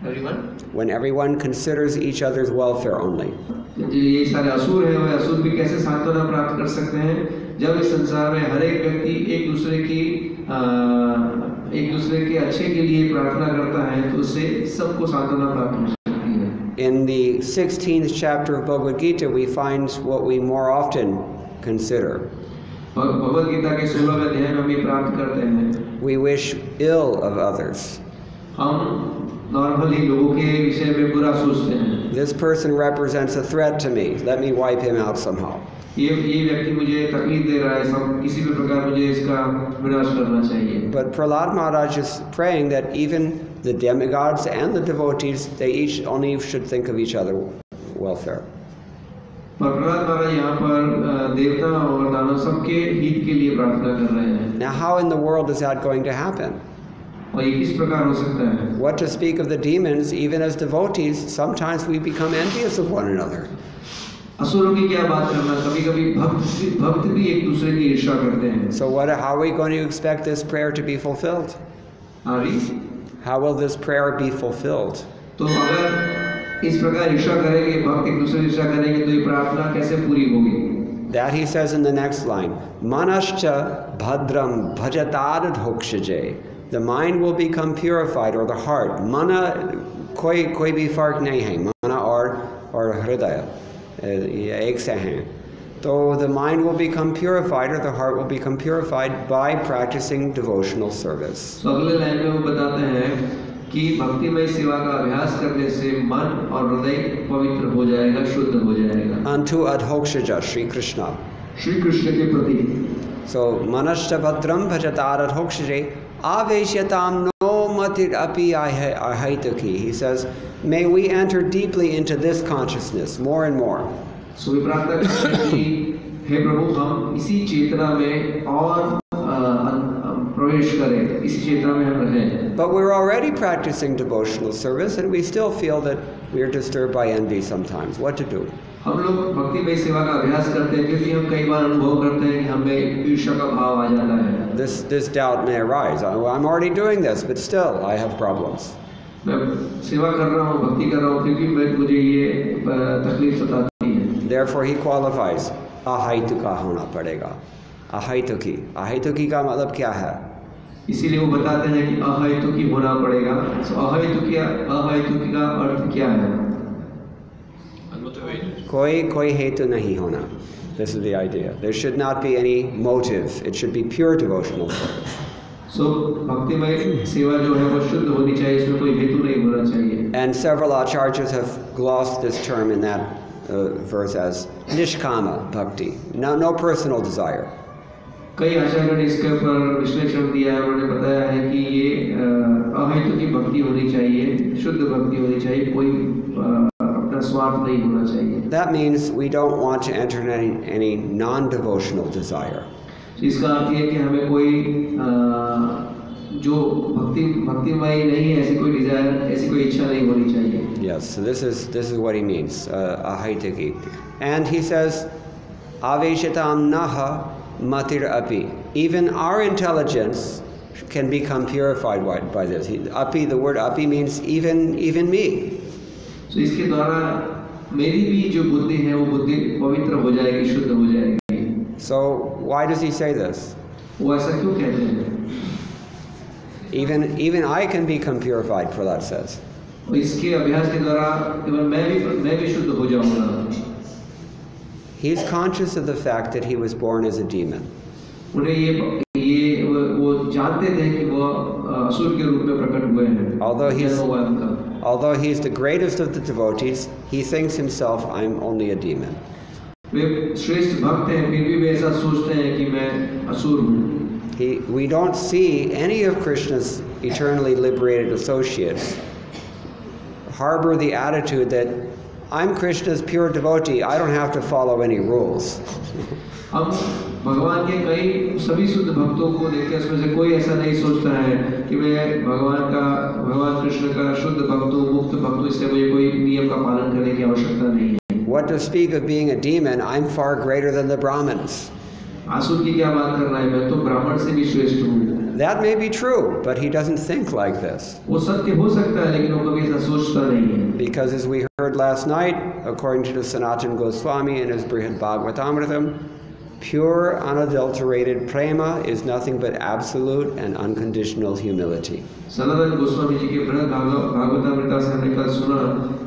Everyone? When everyone considers each other's welfare only. ये सारे असुर हैं, वे असुर भी कैसे सांत्वना प्राप्त कर सकते हैं जब इस संसार में हर एक व्यक्ति एक दूसरे के अच्छे के लिए प्रार्थना करता है तो उससे सबको सांत्वना प्राप्त हो सकती है. In the 16th chapter of Bhagavad Gita, we find what we more often consider. Bhagavad Gita के 16वें अध्याय में हम ये प्राप्त करते हैं. We wish ill of others. हम नॉर्मली लोगों के विषय में बुरा सोचते हैं. This person represents a threat to me. Let me wipe him out somehow. ये व्यक्ति मुझे तकलीफ दे रहा है, सब किसी भी प्रकार मुझे इसका विनाश करना चाहिए. But Prahlad Maharaj is praying that even the demigods and the devotees, they each only should think of each other's welfare. पर प्रहलाद महाराज यहाँ पर देवता और दानव सबके हित के लिए प्रार्थना कर रहे हैं। Now, how in the world is that going to happen? और ये किस प्रकार हो सकता है? What to speak of the demons? Even as devotees, sometimes we become envious of one another. असुरों की क्या बात करना, कभी-कभी भक्त भी एक दूसरे की ईर्ष्या करते हैं। So how are we going to expect this prayer to be fulfilled? How will this prayer be fulfilled? तो अगर इस प्रकार ईर्ष्या करेंगे, भक्त एक दूसरे की ईर्ष्या करेंगे, तो ये प्रार्थना कैसे पूरी होगी? That he says in the next line, Manascha bhadram bhajatad hokshaje. The mind will become purified, or the heart. Mana koi bhi fark nahi hai. Mana or hridaya. Ek se hain. So the mind will become purified, or the heart will become purified by practicing devotional service. So अगले line में वो बताते हैं कि भक्तिमय सेवा का अभ्यास करने से मन और हृदय पवित्र हो जाएगा, शुद्ध हो जाएगा। Unto adhokshaja, Shri Krishna. Shri Krishna के प्रति। So manashta bhadram bhajatad adhokshaje aveshyatam no matir api ahaitaki. He says, may we enter deeply into this consciousness more and more. So we प्रार्थना करते हैं कि हे प्रभु हम इसी चेतना में और प्रवेश करें, इसी चेतना में हम रहें। But we're already practicing devotional service, and we still feel that we are disturbed by envy sometimes. What to do? हम लोग भक्तिमय सेवा का अभ्यास करते हैं, क्योंकि हम कई बार अनुभव करते हैं कि हमें ईर्ष्या का भाव आ जाता है। This doubt may arise. I'm already doing this, but still I have problems. मैं सेवा कर रहा हूँ, भक्ति कर रहा हूँ, क्योंकि मुझे ये तकलीफ सताती है। Therefore he qualifies. अहैतुका होना पड़ेगा। अहैतुकी का मतलब क्या है? इसीलिए वो बताते हैं कि अहैतुकी होना पड़ेगा। अहैतुकी का अर्थ क्या है? कोई हेतु नहीं होना. This is the idea. There should not be any motive. It should be pure devotional service. So भक्तिमय सेवा जो है वो शुद्ध होनी चाहिए, इसमें कोई हेतु नहीं होना चाहिए. And several acharyas have glossed this term in that verse as nishkama bhakti. No personal desire. कई आचार्यों ने इसके ऊपर विश्लेषण दिया है, उन्होंने बताया है कि ये अहैतुकी भक्ति होनी चाहिए, शुद्ध भक्ति होनी चाहिए, कोई अपना स्वार्थ नहीं होना चाहिए. That means we don't want to enter any non-devotional desire. इसका अर्थ ये है कि हमें कोई जो भक्तिमय नहीं है, ऐसी कोई डिजायर, ऐसी कोई इच्छा नहीं होनी चाहिए. Yes, so this is what he means, ahaitaki. And he says, aveshatam naha matir api. Even our intelligence can become purified by this. Api, the word api means even me. So इसके द्वारा मेरी भी जो बुद्धि है वो बुद्धि पवित्र हो जाएगी, शुद्ध हो जाएगी. So why does he say this? वो ऐसा क्यों कहते हैं? Even I can become purified, Prahlad says. इसके अभ्यास के द्वारा मैं भी शुद्ध हो जाऊंगा. He's conscious of the fact that he was born as a demon. उन्हें ये वो जानते थे कि वो असुर के रूप में प्रकट हुए हैं. Although he's the greatest of the devotees, he thinks himself, I'm only a demon. वे श्रेष्ठ भक्त हैं, फिर भी वे ऐसा सोचते हैं कि मैं असुर हूँ. We don't see any of Krishna's eternally liberated associates harbor the attitude that I'm Krishna's pure devotee, I don't have to follow any rules. हम भगवान के कई सभी शुद्ध भक्तों को देखते हैं, उसमें से कोई ऐसा नहीं सोचता है कि मैं भगवान कृष्ण का शुद्ध भक्त हूँ, मुक्त भक्त हूँ, इसलिए मुझे कोई नियम का पालन करने की आवश्यकता नहीं है. What to speak of being a demon, I'm far greater than the Brahmins. आसुर की क्या बात करना है, मैं तो ब्राह्मण से भी श्रेष्ठ हूँ. That may be true, but he doesn't think like this. वो सत्य हो सकता है, लेकिन वो कभी ऐसा सोचता नहीं है. Because as we heard last night, according to the Sanatana Goswami in his Brihad Bhagavatamritam, pure unadulterated prema is nothing but absolute and unconditional humility. Sanatan Goswami ji के बृहद भागवतामृता से हमने कल सुना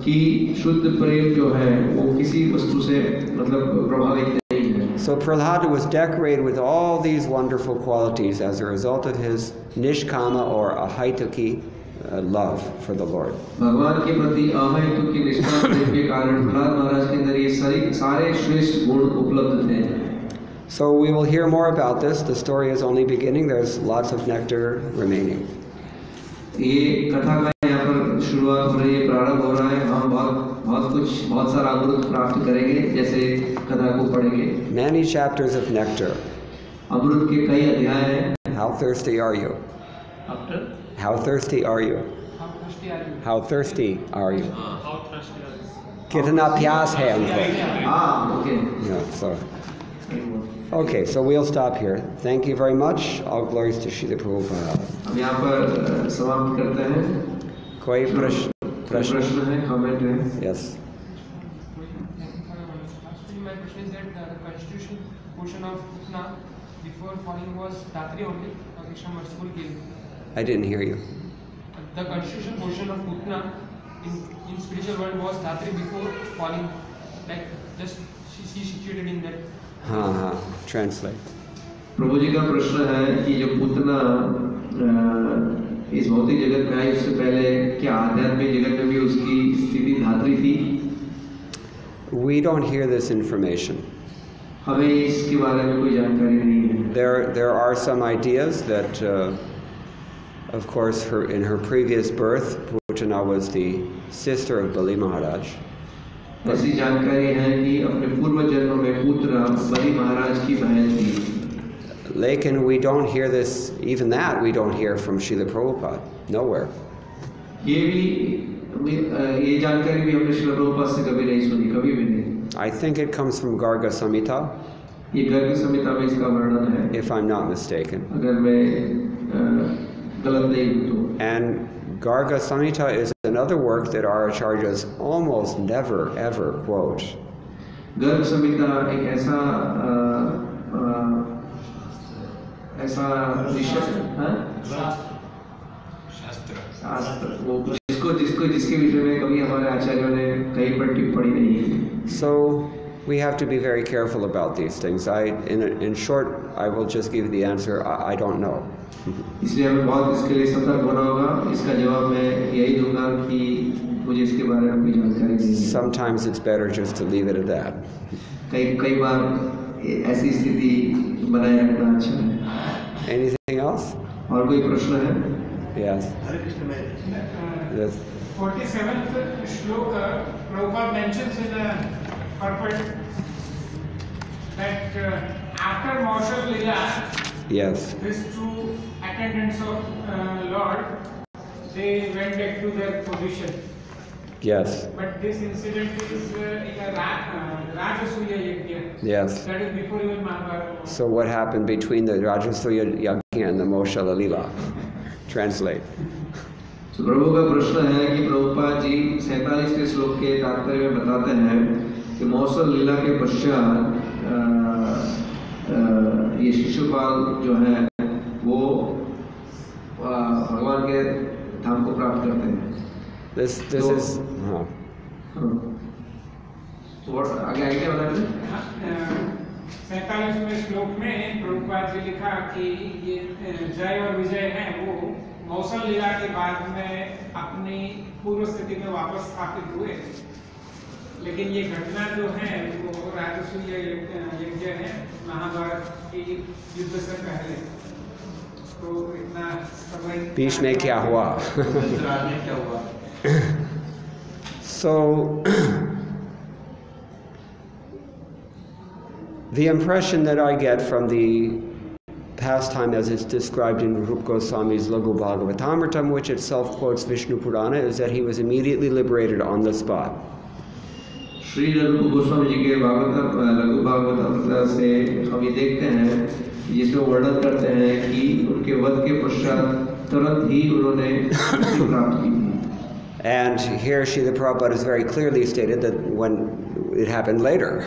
कि शुद्ध प्रेम जो है वो किसी वस्तु से मतलब प्रभावित नहीं है. So Prahlada was decorated with all these wonderful qualities as a result of his nishkama or ahaitaki love for the Lord. भगवान के प्रति अहैतुकी निष्ठा के कारण प्रहलाद महाराज के अंदर ये सारे श्रेष्ठ गुण उपलब्ध थे. So we will hear more about this. The story is only beginning. There's lots of nectar remaining. ये कथा का यहाँ पर शुरुआत हो रही है, प्रारंभ हो रहा है, हम बहुत सारा अमृत प्राप्त करेंगे, जैसे कथा को पढ़ेंगे। Many chapters of nectar. अमृत के कई अध्याय हैं। How thirsty are you? After? How thirsty are you? How thirsty are you? कितना प्यास है हमको? Okay. Yeah, so. Okay, so we'll stop here. Thank you very much. All glories to Srila Prabhupada. अब यहाँ पर समाप्त करते हैं। कोई प्रश्न है, कमेंट है? Yes. My question is that the constitution portion of Utna before falling was Dhatri only, or extra merciful king? I didn't hear you. The constitution portion of Utna in spiritual world was Dhatri before falling, like just she situated in that. हाँ, translate. प्रभु जी का प्रश्न है कि जो पूतना इस भौतिक जगत में आई, उससे पहले क्या आध्यात्मिक जगत में भी उसकी स्थिति धात्री थी? We don't hear this information. हमें इसके बारे में कोई जानकारी नहीं है। There are some ideas that, of course, in her previous birth, Putana was the sister of Bali Maharaj. ऐसी जानकारी है कि अपने पूर्व जन्म में पूतना बलि महाराज की बहन थी। Lekin we don't hear this, even that we don't hear from Srila Prabhupada, nowhere. ये जानकारी भी हमने श्रील प्रभुपाद से कभी नहीं सुनी, कभी भी नहीं। I think it comes from Garga Samhita. ये गर्ग संहिता में इसका वर्णन है, if I'm not mistaken. अगर मैं गलत नहीं हूँ तो। And Garga Samhita is another work that our acharyas almost never ever quote. Garg संहिता एक ऐसा विषय है, शास्त्र जिसके विषय में कभी हमारे आचार्यों ने कहीं पर टिप्पणी नहीं है। So we have to be very careful about these things. In short, I will just give you the answer. I don't know. इसलिए हमें बहुत इसके लिए सतर्क होना होगा। इसका जवाब मैं यही दूंगा कि मुझे इसके बारे में कोई जानकारी नहीं है। Sometimes it's better just to leave it at that. कई बार ऐसी स्थिति बनाए रखना अच्छा है। Anything else? और कोई प्रश्न है? Yes. Hare Krishna. Yes. 47th shloka, Prabhupada mentions in a purport that after Marshal Lila, Yes. these two attendants of Lord, they went back to their position. Yes. But this incident is in a Rajasuya Yajna. Yes. That is before even Mahabharata. So what happened between the Rajasuya Yajna and the Moshe Leela? Translate. तो प्रभु का प्रश्न है कि प्रभुपाद जी 47वें श्लोक के तात्पर्य में बताते हैं कि मौसल लीला के पश्चात ये शिशुपाल जो है वो भगवान के धाम को प्राप्त करते हैं। This is तो आगे क्या बताते हैं? 47वें श्लोक में प्रभुपाद जी लिखा कि ये जय और विजय है वो मौसल लीला के बाद में अपनी पूर्व स्थिति में वापस स्थापित हुए, लेकिन ये घटना जो है वो राजसूय यज्ञ है महाभारत के युद्ध से पहले। तो इतना बीच में क्या हुआ? क्या हुआ? So the impression that I get from the pastime as it's described in Rupa Goswami's Laghu Bhagavatamritam, which itself quotes Vishnu Purana, is that he was immediately liberated on the spot. Shri रूप गोस्वामी जी के लघु भागवतामृत से हम ये देखते हैं जिसमें वर्णन करते हैं कि उनके वध के पश्चात तुरंत ही उन्होंने मुक्ति प्राप्त की थी। And here Srila Prabhupada has very clearly stated that when it happened later.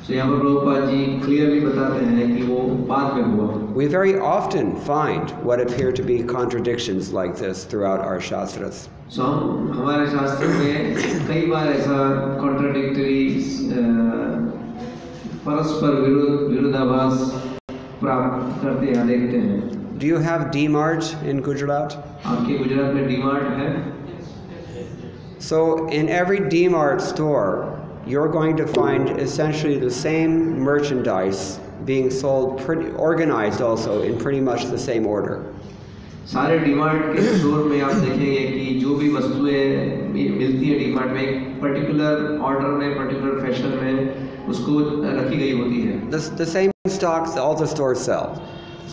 तो यहाँ पर प्रभुपाद जी क्लियरली बताते हैं कि वो बाद में हुआ। We very often find what appear to be contradictions like this throughout our shastras. So हमारे शास्त्र में कई बार ऐसा कॉन्ट्राडिक्टरी परस्पर विरोधाभास प्राप्त करते हैं, देखते हैं। Do you have D-Mart in Gujarat? आपके गुजरात में D-Mart है? So in every D-Mart store, you're going to find essentially the same merchandise being sold, organized also in pretty much the same order. सारे D-Mart के store में आप देखेंगे कि जो भी वस्तुएं मिलती है डीमार्ट में, एक पर्टिकुलर ऑर्डर में, पर्टिकुलर फैशन में उसको रखी गई होती है। The same stocks all the stores sell.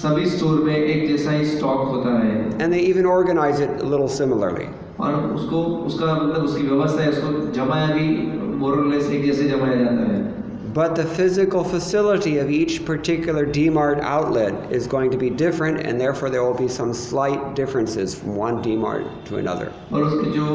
सभी स्टोर में एक जैसा ही स्टॉक होता है। And they even organize it a little similarly. और उसको उसका मतलब उसकी व्यवस्था है, उसको जमाया भी मोर और लेस एक जैसे जमाया जाता है। But the physical facility of each particular D-Mart outlet is going to be different, and therefore there will be some slight differences from one D-Mart to another. और उसकी जो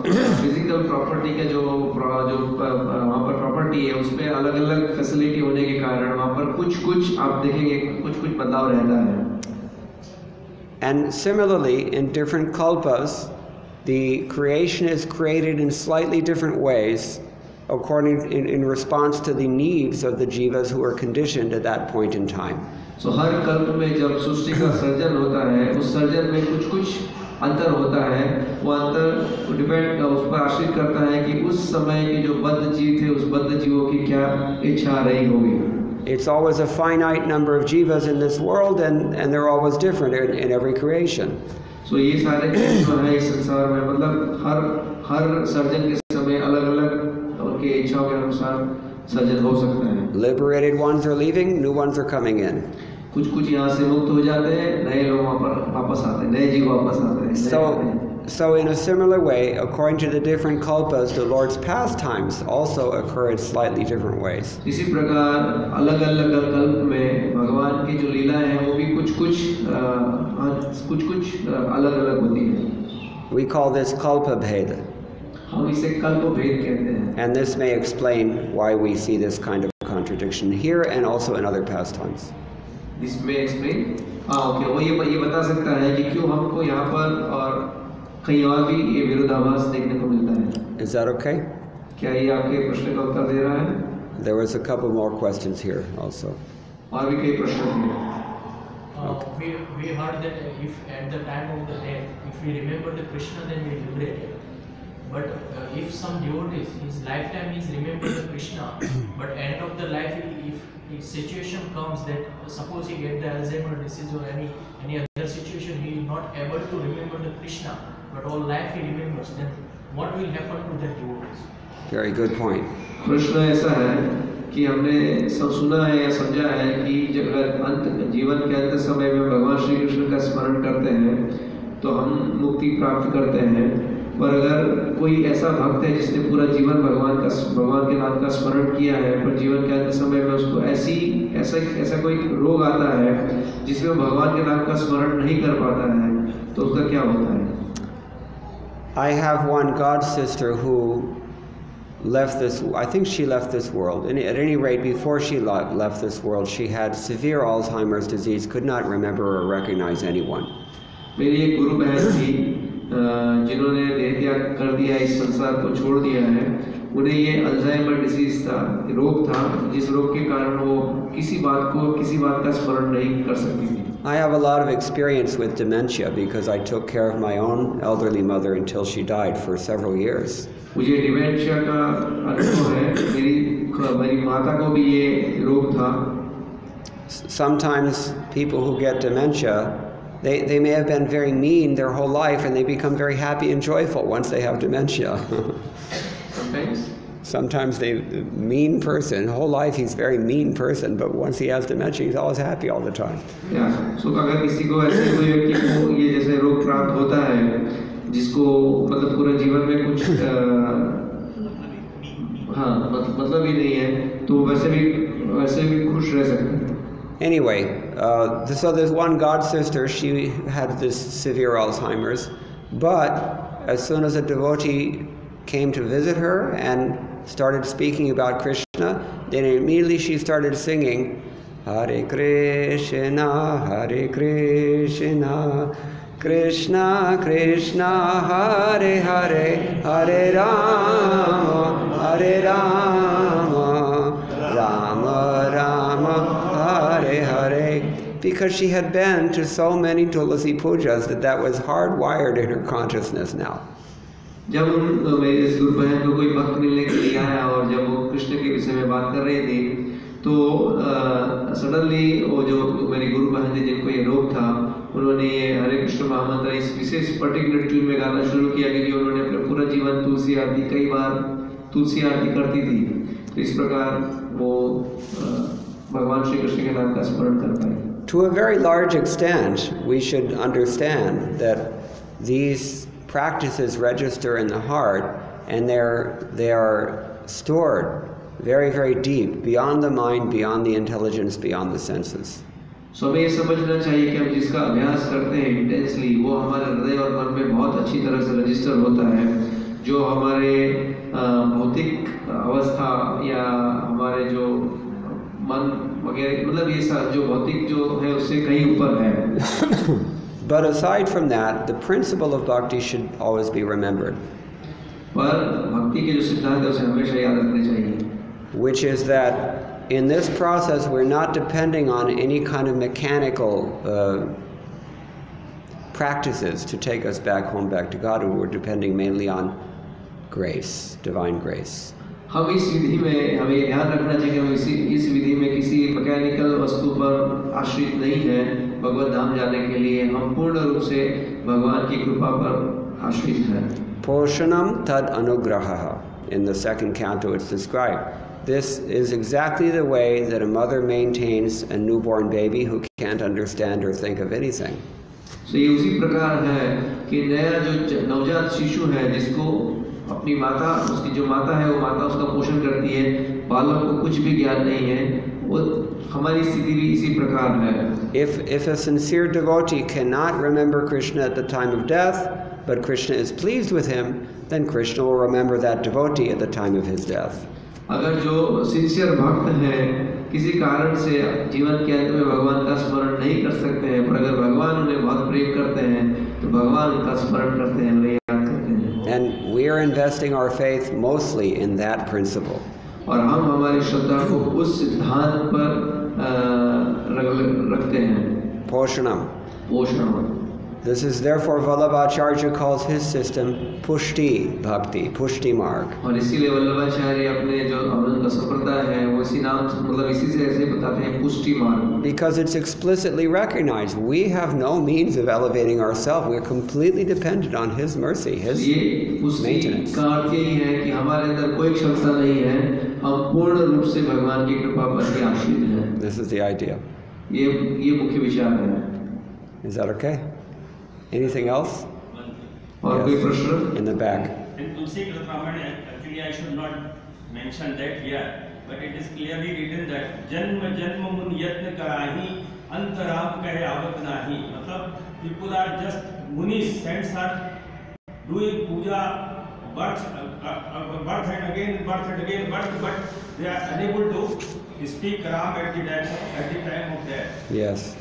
फिजिकल प्रॉपर्टी का जो वहाँ पर प्रॉपर्टी है उसमें अलग-अलग फैसिलिटी होने के कारण वहाँ पर कुछ आप देखेंगे कुछ बदलाव रहता है। And similarly, in different kalpas, the creation is created in slightly different ways, according in response to the needs of the jivas who are conditioned at that point in time. So हर कल्प में जब सृष्टि का surgeon होता है, उस surgeon में कुछ अंतर होता है। वो अंतर डिपेंड उस पर आश्रित करता है कि उस समय के जो बद्ध जीव थे, उस बद्ध जीवों की क्या इच्छा रही होगी। It's always a finite number of jivas in this world, and they're always different in every creation. So ये सारे चीज़ जो है इस संसार में मतलब हर सर्जन के समय अलग-अलग उनके इच्छाओं के अनुसार सर्जन हो सकता है। Liberated ones are leaving, new ones are coming in. कुछ यहाँ से मुक्त हो जाते हैं, नए लोग वहाँ पर वापस आते हैं, नए जीव वापस आते हैं। So in a similar way, according to the different kalpas, the Lord's pastimes also occur in slightly different ways. इसी प्रकार अलग-अलग कल्प में भगवान की जो लीलाएं हैं वो भी कुछ अलग-अलग होती हैं। We call this kalpa bheda. हम इसे कल्प भेद कहते हैं। And this may explain why we see this kind of contradiction here and also in other pastimes. This may explain? Okay, वो ये बता सकता है कि क्यों हमको यहाँ पर और कहीं और भी ये विरोधाभास देखने को मिलता है। Is that okay? क्या ये आपके प्रश्न का उत्तर दे रहा है? There was a couple more questions here also. और भी कई प्रश्न थे। We heard that if at the time of the death, if we remember the Krishna, then we are liberated. But if some devotees, his lifetime is remember the Krishna, but end of the life, if situation comes that suppose he get the Alzheimer disease or any other situation, he is not able to remember the Krishna, but all life he remembers, then what will happen to the devotees? Very good point. प्रश्न ऐसा है कि हमने सब सुना है या समझा है कि जब जीवन के अंत समय में भगवान श्री कृष्ण का स्मरण करते हैं तो हम मुक्ति प्राप्त करते हैं, पर अगर कोई ऐसा भक्त है जिसने पूरा जीवन भगवान के नाम का स्मरण किया है पर जीवन के अंत समय में उसको ऐसा कोई रोग आता है जिसमें भगवान के नाम का स्मरण नहीं कर पाता है, तो उसका क्या होता है? I have one god sister who left this, I think she left this world. At any rate, before she left this world, she had severe Alzheimer's disease, could not remember or recognize anyone. मेरी एक गुरु बहन थी जिन्होंने देह त्याग कर दिया, इस संसार को छोड़ दिया है। उन्हें ये अल्जाइमर डिसीज था, रोग था, जिस रोग के कारण वो किसी बात का स्मरण नहीं कर सकती थी। I have a lot of experience with dementia because I took care of my own elderly mother until she died for several years. मुझे डिमेंशिया का अनुभव है, मेरी माता को भी ये रोग था। Sometimes people who get dementia, they may have been very mean their whole life and they become very happy and joyful once they have dementia. Sometimes they mean person, whole life he's very mean person, but once he has dementia, he's always happy all the time. So अगर किसी को ऐसे कोई व्यक्ति को ये जैसे रोग प्राप्त होता है, जिसको मतलब पूरा जीवन में कुछ मतलब ही नहीं है, तो वैसे भी खुश रह सकते हैं। Anyway, so there's one god sister, she had this severe Alzheimer's, but as soon as a devotee came to visit her and started speaking about Krishna, then immediately she started singing Hare Krishna, Hare Krishna, Krishna Krishna, Hare Hare, Hare Rama, Hare Rama, Rama Rama, Hare Hare, because she had been to so many Tulasi pujas that was hardwired in her consciousness now. जब मेरे इस गुरु बहन को कोई भक्त मिलने के लिए आया और जब वो कृष्ण के विषय में बात कर रही थी तो सडनली वो जो मेरी गुरु बहन थी जिनको ये रोग था उन्होंने ये हरे कृष्ण महामंत्र इस विशेष पर्टिकुलर ट्यून में गाना शुरू किया क्योंकि उन्होंने अपना पूरा जीवन तुलसी आरती कई बार तुलसी आरती करती थी, तो इस प्रकार वो भगवान श्री कृष्ण के नाम का स्मरण कर पाए। To a very large extent, we should understand that these practices register in the heart, and they are stored very, very deep, beyond the mind, beyond the intelligence, beyond the senses. So हमें ये समझना चाहिए कि हम जिसका अभ्यास करते हैं इंटेंसली, वो हमारे हृदय और मन में बहुत अच्छी तरह से रजिस्टर होता है, जो हमारे भौतिक अवस्था या हमारे जो मन वगैरह, मतलब ये सब जो भौतिक जो है उससे कहीं ऊपर है। But aside from that, the principle of bhakti should always be remembered. पर भक्ति के जो सिद्धांत है उसे हमेशा याद रखने चाहिए। Which is that in this process we're not depending on any kind of mechanical practices to take us back home, back to God. We're depending mainly on grace, divine grace. हम इस विधि में हमें ध्यान रखना चाहिए कि हम इस विधि में किसी मैकेनिकल वस्तु पर आश्रित नहीं है भगवत धाम जाने के लिए। हम पूर्ण रूप से भगवान की कृपा पर आश्रित हैं। Poshanam tad anugraha. In the second canto it's described. This is exactly the way that a mother maintains a newborn baby who can't understand or think of anything. So ये उसी प्रकार है कि नया जो नवजात शिशु है जिसको अपनी माता, उसकी जो माता है वो माता उसका पोषण करती है, बालक को कुछ भी ज्ञान नहीं है, वो हमारी स्थिति भी इसी प्रकार है। If a sincere devotee cannot remember Krishna at the time of death, but Krishna is pleased with him, then Krishna will remember that devotee at the time of his death. अगर जो सिंसियर भक्त हैं किसी कारण से जीवन के अंत में भगवान का स्मरण नहीं कर सकते हैं, पर अगर भगवान उन्हें बहुत प्रेम करते हैं तो भगवान उनका स्मरण करते हैं, उन्हें याद करते हैं। And we are investing our faith mostly in that principle. और हम हमारी श्रद्धा को उस सिद्धांत पर रखते हैं। Poshanam. पोषण। This is therefore Vallabhacharya calls his system Pushti Bhakti, Pushti Marg. और इसीलिए वल्लभाचार्य अपने जो उनका संप्रदाय है वो इसी नाम मतलब इसी से ऐसे बताते हैं पुष्टि मार्ग। Because it's explicitly recognized we have no means of elevating ourselves. We're completely dependent on His mercy, His maintenance. का अर्थ यही है कि हमारे अंदर कोई क्षमता नहीं है, हम पूर्ण रूप से भगवान की कृपा पर ही आश्रित हैं। This is the idea. ये मुख्य विचार है। Is that okay? Anything else? और कोई प्रश्न? In the back. In Tulsi Ramayana, actually I should not mention that here, but it is clearly written that Janma Janma mun yatna karahi antaram kahe avat nahi. मतलब people are just munis, saints are doing puja, birth and again, but they are unable to speak Ram at the time of death. Yes.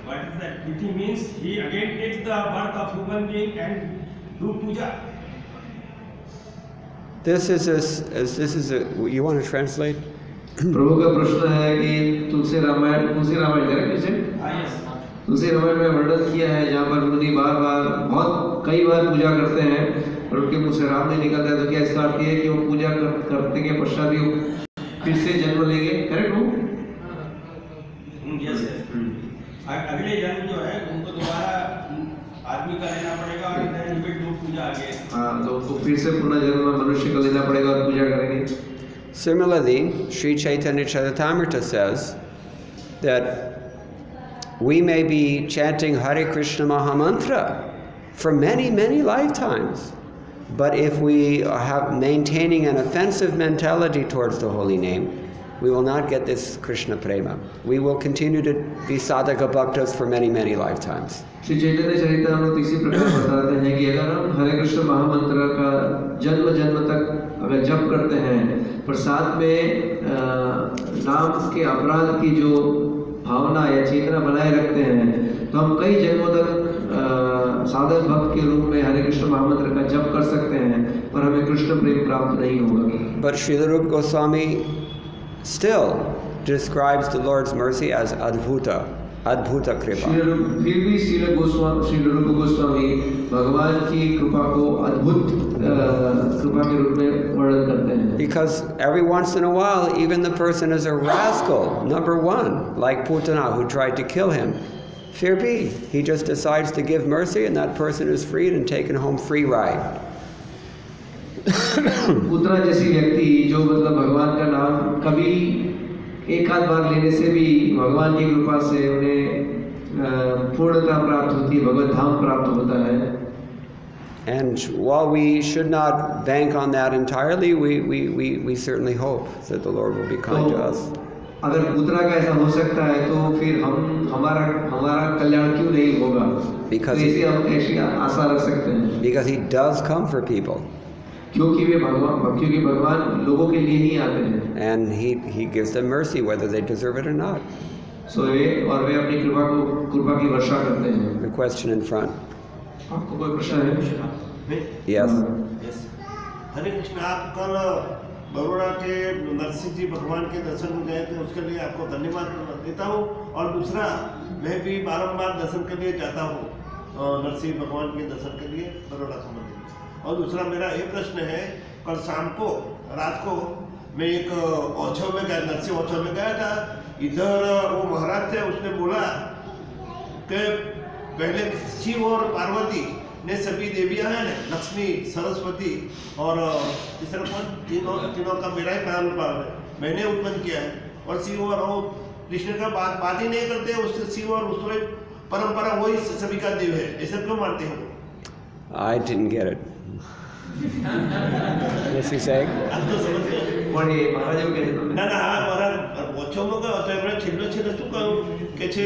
What is that? It means he again takes the birth of human being and do puja. This is a. You want to translate? प्रभु का प्रश्न है कि तुलसी Ramayan correct है? Yes. तुलसी रामायण में वर्णन किया है जहाँ पर मुनि बहुत कई बार पूजा करते हैं और उनके मुँह से राम नहीं निकलता है, तो क्या इसका अर्थ है कि वो पूजा करते के पश्चात भी फिर से जन्म लेंगे? करेक्ट हो? Yes. अगले जन्म जो है उनको दोबारा आदमी का लेना पड़ेगा और then he will do Puja again. हाँ, तो उनको फिर से पुनः जन्म मनुष्य का लेना पड़ेगा और पूजा करेंगे। Similarly, Sri Chaitanya Charitamrita says that we may be chanting Hare Krishna Mahamantra for many, many lifetimes, but if we have maintaining an offensive mentality towards the holy name, we will not get this Krishna prema. We will continue to be sadhaka bhaktas for many, many lifetimes. Shri Chaitanya Charitamrita इसी प्रकार बताते हैं कि अगर हम हरे कृष्ण महामंत्र का जन्म जन्म तक अगर जप करते हैं पर साथ में नाम के अपराध की जो भावना या चेतना बनाए रखते हैं, तो हम कई जन्मों तक साधक भक्त के रूप में हरे कृष्ण महामंत्र का जप कर सकते हैं, पर हमें कृष्ण प्रेम प्राप्त नहीं होगा। But Srila Rupa Goswami still describes the Lord's mercy as Adbhuta Kripa. फिर भी श्रील रूप गोस्वामी भगवान की कृपा को अद्भुत कृपा के रूप में वर्णन करते हैं। Because every once in a while, even the person is a rascal, number one, like Putana who tried to kill him. Fear be. He just decides to give mercy, and that person is freed and taken home free ride. पुत्रा जैसी व्यक्ति जो मतलब भगवान का नाम कभी एक आध बार लेने से भी भगवान की कृपा से उन्हें पूर्णता प्राप्त होती है, भगवत धाम प्राप्त होता है. And while we should not bank on that entirely, we certainly hope that the Lord will be kind to us. अगर पुत्रा का ऐसा हो सकता है तो फिर हमारा कल्याण क्यों नहीं होगा? Because तो ऐसे हम ऐसी आशा रख सकते हैं. Because he does come for people. क्योंकि भगवान लोगों के लिए ही आते हैं. And he gives them mercy whether they deserve it or not. So वे अपनी कृपा की वर्षा करते हैं. The question in front. आपको कोई प्रश्न है? Yes. हरे कृष्ण. आप कल बड़ोड़ा के नरसिंह जी भगवान के दर्शन में गए थे, उसके लिए आपको धन्यवाद देता हूँ. और दूसरा, मैं भी बारंबार दर्शन के लिए जाता हूँ, नरसिंह भगवान के दर्शन के लिए बड़ोड़ा का मंदिर. और दूसरा मेरा एक प्रश्न है, कल शाम को रात को मैं एक उत्सव में गया, नरसिंह उत्सव में गया था. इधर वो महाराज थे, उसने बोला कि पहले शिव और पार्वती ने सभी देवियां हैं, लक्ष्मी, सरस्वती और तीसरा कौन, तीनों का मेरा ही नाम मैंने उत्पन्न किया है. और शिव और वो कृष्ण का बात ही नहीं करते, उससे शिव और उसमें परंपरा वही सभी का देव है, ऐसा क्यों मानते हो? I didn't get it. What's he saying? ના ના હા મારા ઓછોમાં કયો તો એમણે છેલ્લો શું કહ્યું કે છે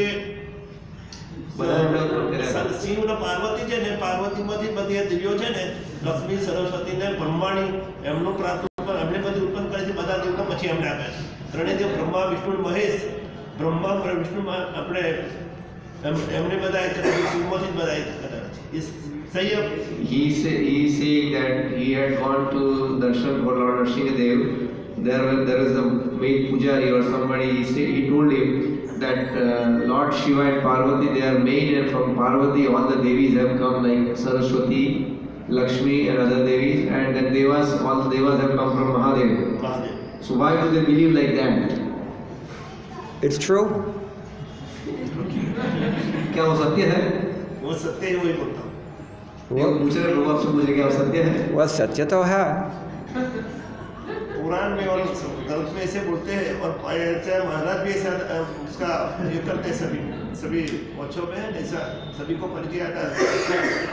શિવ ને પાર્વતી છે ને, પાર્વતીમાંથી બધી દેવીઓ છે ને, લક્ષ્મી, સરસ્વતી ને બ્રહ્માણી, એમનું પ્રાપ્ત એમને બધી ઉત્પન્ન કરે છે, બધા દેવતા પછી એમને આપે છે. ત્રણેય દેવ બ્રહ્મા, વિષ્ણુ, મહેશ. બ્રહ્મા, વિષ્ણુ આપણે એમને બધા શિવમાંથી જ બધા કરે છે. He saying that he had gone to darshan for Lord Nrsimhadev. There is a main pujari or somebody. He told him that Lord Shiva and Parvati, they are main, and from Parvati all the devis have come, like Saraswati, Lakshmi and other devis, and then devas, all the devas have come from Mahadev. So why do they believe like that? It's true. क्या वो सत्य है? वो सत्य है, वही बोलता हूँ. वह सत्य तो है. पुराण में और ग्रंथ में ऐसे बोलते हैं, और महाराज भी ऐसा उसका ये करते हैं. सभी उत्सव में ऐसा सभी को परिचय आता है,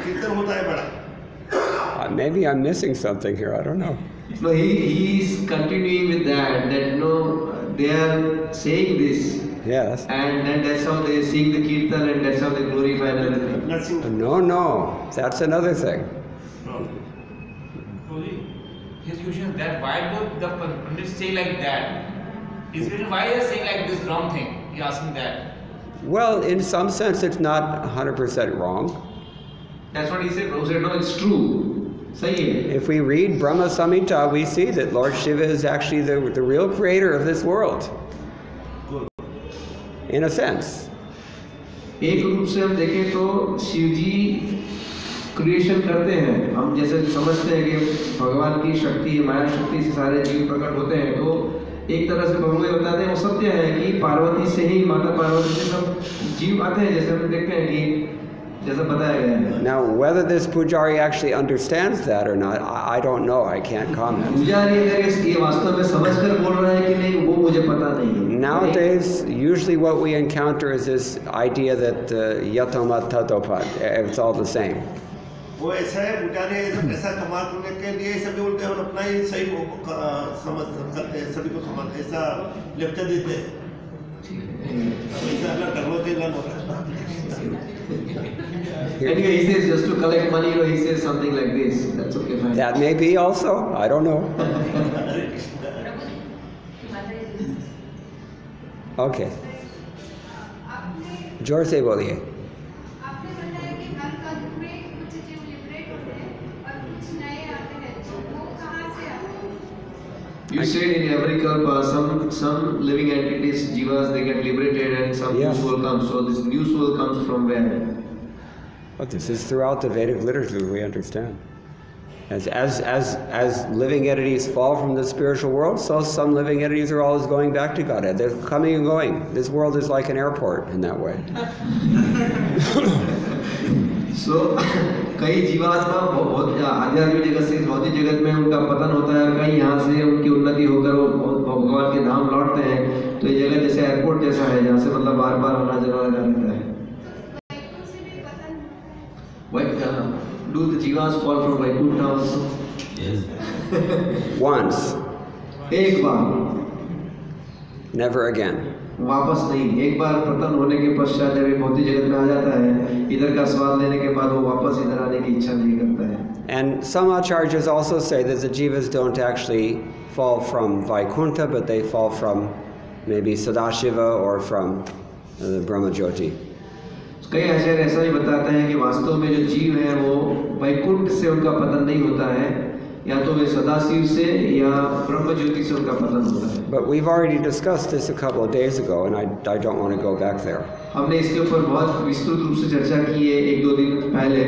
कीर्तन होता है बड़ा. Maybe I'm missing something here. I don't know. No, he is continuing with that. That no, they are saying this. Yes. And that's how they sing the kirtan, and that's how they glorify everything. No, that's another thing. His question is that why do the Pandits say like that? Is it why they are saying like this wrong thing? He asking that. Well, in some sense, it's not 100% wrong. That's what he said. Prabhu said, no, it's true. Sahi hai. If we read Brahma Samhita, we see that Lord Shiva is actually the real creator of this world. In a sense. एक रूप से हम देखें तो शिव जी creation करते हैं. हम जैसे समझते हैं कि भगवान की शक्ति, माया शक्ति से सारे जीव प्रकट होते हैं, तो एक तरह से भगवान बताते हैं वो सत्य है कि पार्वती से ही, माता पार्वती से सब जीव आते हैं, जैसे हम देखते हैं कि जैसा बताया गया है. Now, whether this pujari actually understands that or not, I don't know. I can't comment. पुजारी अगर ये वास्तव में समझकर बोल रहा है कि नहीं, वो मुझे पता नहीं. Nowadays, usually what we encounter is this idea that yatomat tatopat. It's all the same. वो ऐसा है, पुजारी ऐसा कमाल करने के लिए सभी बोलते हैं और अपना ही सही समझ करते हैं, सभी को समझ ऐसा लेक्चर देते हैं. ऐसा अलग धर्मों से अलग होता है. Anyway, he says just to collect money, or he says something like this. That's okay, fine. That may be also. I don't know. Okay. जोर से बोलिए. You said in every kalpa, some living entities, jivas, they get liberated, and some new soul comes. So this new soul comes from where? But this is throughout the Vedic literature we understand. As living entities fall from the spiritual world, so some living entities are always going back to Godhead. They're coming and going. This world is like an airport in that way. So कई जीवात्मा बहुत आध्यात्मिक जगत से भौतिक जगत में उनका पतन होता है, कई यहाँ से उनकी उन्नति होकर वो भगवान के धाम लौटते हैं। तो ये जगह जैसे एयरपोर्ट जैसा है, जहाँ से मतलब बार बार आना जाना लगा रहता है। Do the jivas fall from Vaikuntha also? Yes. Once. एक बार. Never again. वापस नहीं। एक बार पतन होने के पश्चात जब ये भौतिक जगत में आ जाता है, इधर का स्वाद लेने के बाद वो वापस इधर आने की इच्छा नहीं करता है। And some acharyas also say that the jivas don't actually fall from Vaikuntha, but they fall from maybe Sadashiva or from the Brahma Jyoti. कई आचार्य ऐसा ही बताते हैं कि वास्तव में जो जीव है वो वैकुंठ से उनका पतन नहीं होता है, या तो वे सदाशिव से या ब्रह्म ज्योति से उनका पतन होता है। But we've already discussed this a couple of days ago, and I don't want to go back there. हमने इसके ऊपर बहुत विस्तृत रूप से चर्चा की है एक दो दिन पहले।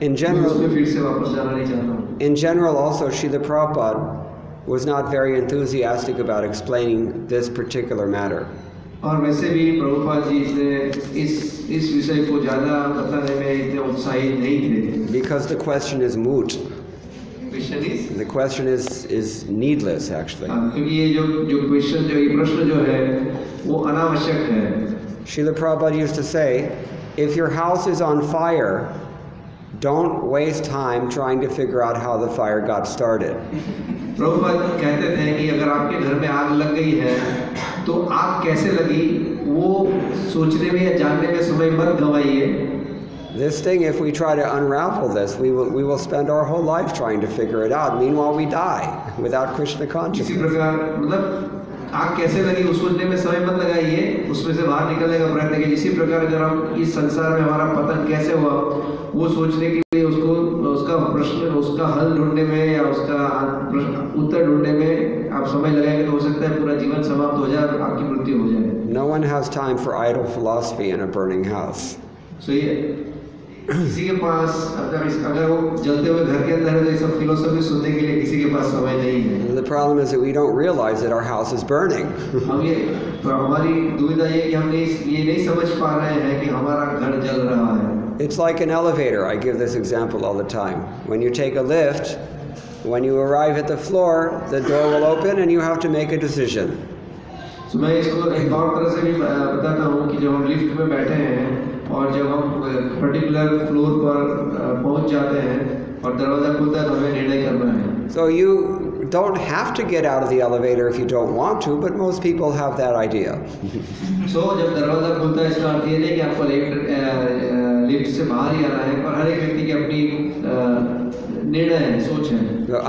In general, उसमें फिर से वापस जाना नहीं चाहता हूँ। In general, also, Srila Prabhupada was not very enthusiastic about explaining this particular matter. और वैसे भी प्रभुपाद जी इस विषय को ज़्यादा बताने में इतने उत्साही नहीं थे। Because the question is moot. The question is needless actually. क्योंकि ये ये प्रश्न जो है वो अनावश्यक है। Srila Prabhupada used to say, if your house is on fire, don't waste time trying to figure out how the fire got started. Prabhupada कहते थे कि अगर आपके घर में आग लग गई है तो आग कैसे लगी वो सोचने में या जानने में समय मत गवाइए। This thing, if we try to unravel this, we will spend our whole life trying to figure it out. Meanwhile, we die without Krishna consciousness. इसी प्रकार मतलब आग कैसे लगी उस सोचने में समय मत लगाइए, उसमें से बाहर निकलने का प्रयत्न कीजिए। इसी प्रकार अगर हम इस संसार में हमारा पतन कैसे हुआ वो सोचने के लिए उसका प्रश्न उसका हल ढूंढने में या उसका उत्तर ढूंढने में आप समय लगाएंगे तो हो सकता है पूरा जीवन समाप्त हो जाए और आपकी मृत्यु हो जाए। No one has time for idle philosophy in a burning house. So किसी के पास अगर वो जलते हुए घर के अंदर है तो ये सब फिलोसफी सुनने के लिए किसी के पास समय नहीं है। The problem is that we don't realize that our house is burning. हम ये हमारी दुविधा ये कि हम ये नहीं समझ पा रहे हैं कि हमारा घर जल रहा है। It's like an elevator. I give this example all the time. When you take a lift, when you arrive at the floor, the door will open and you have to make a decision. So मैं इसको एक और तरह से भी बताता हूँ कि जब हम लिफ्ट में बैठे हैं और जब हम पर्टिकुलर फ्लोर पर पहुँच जाते हैं और दरवाज़ा खुलता है तो हमें निर्णय करना है। So you don't have to get out of the elevator if you don't want to, but most people have that idea. So जब दरवाज़ा खुलता है इसका अर्थ ये नहीं कि आपको लिफ्ट से बाहर ही आना है, पर हर एक व्यक्ति की अपनी निर्णय है, सोच है।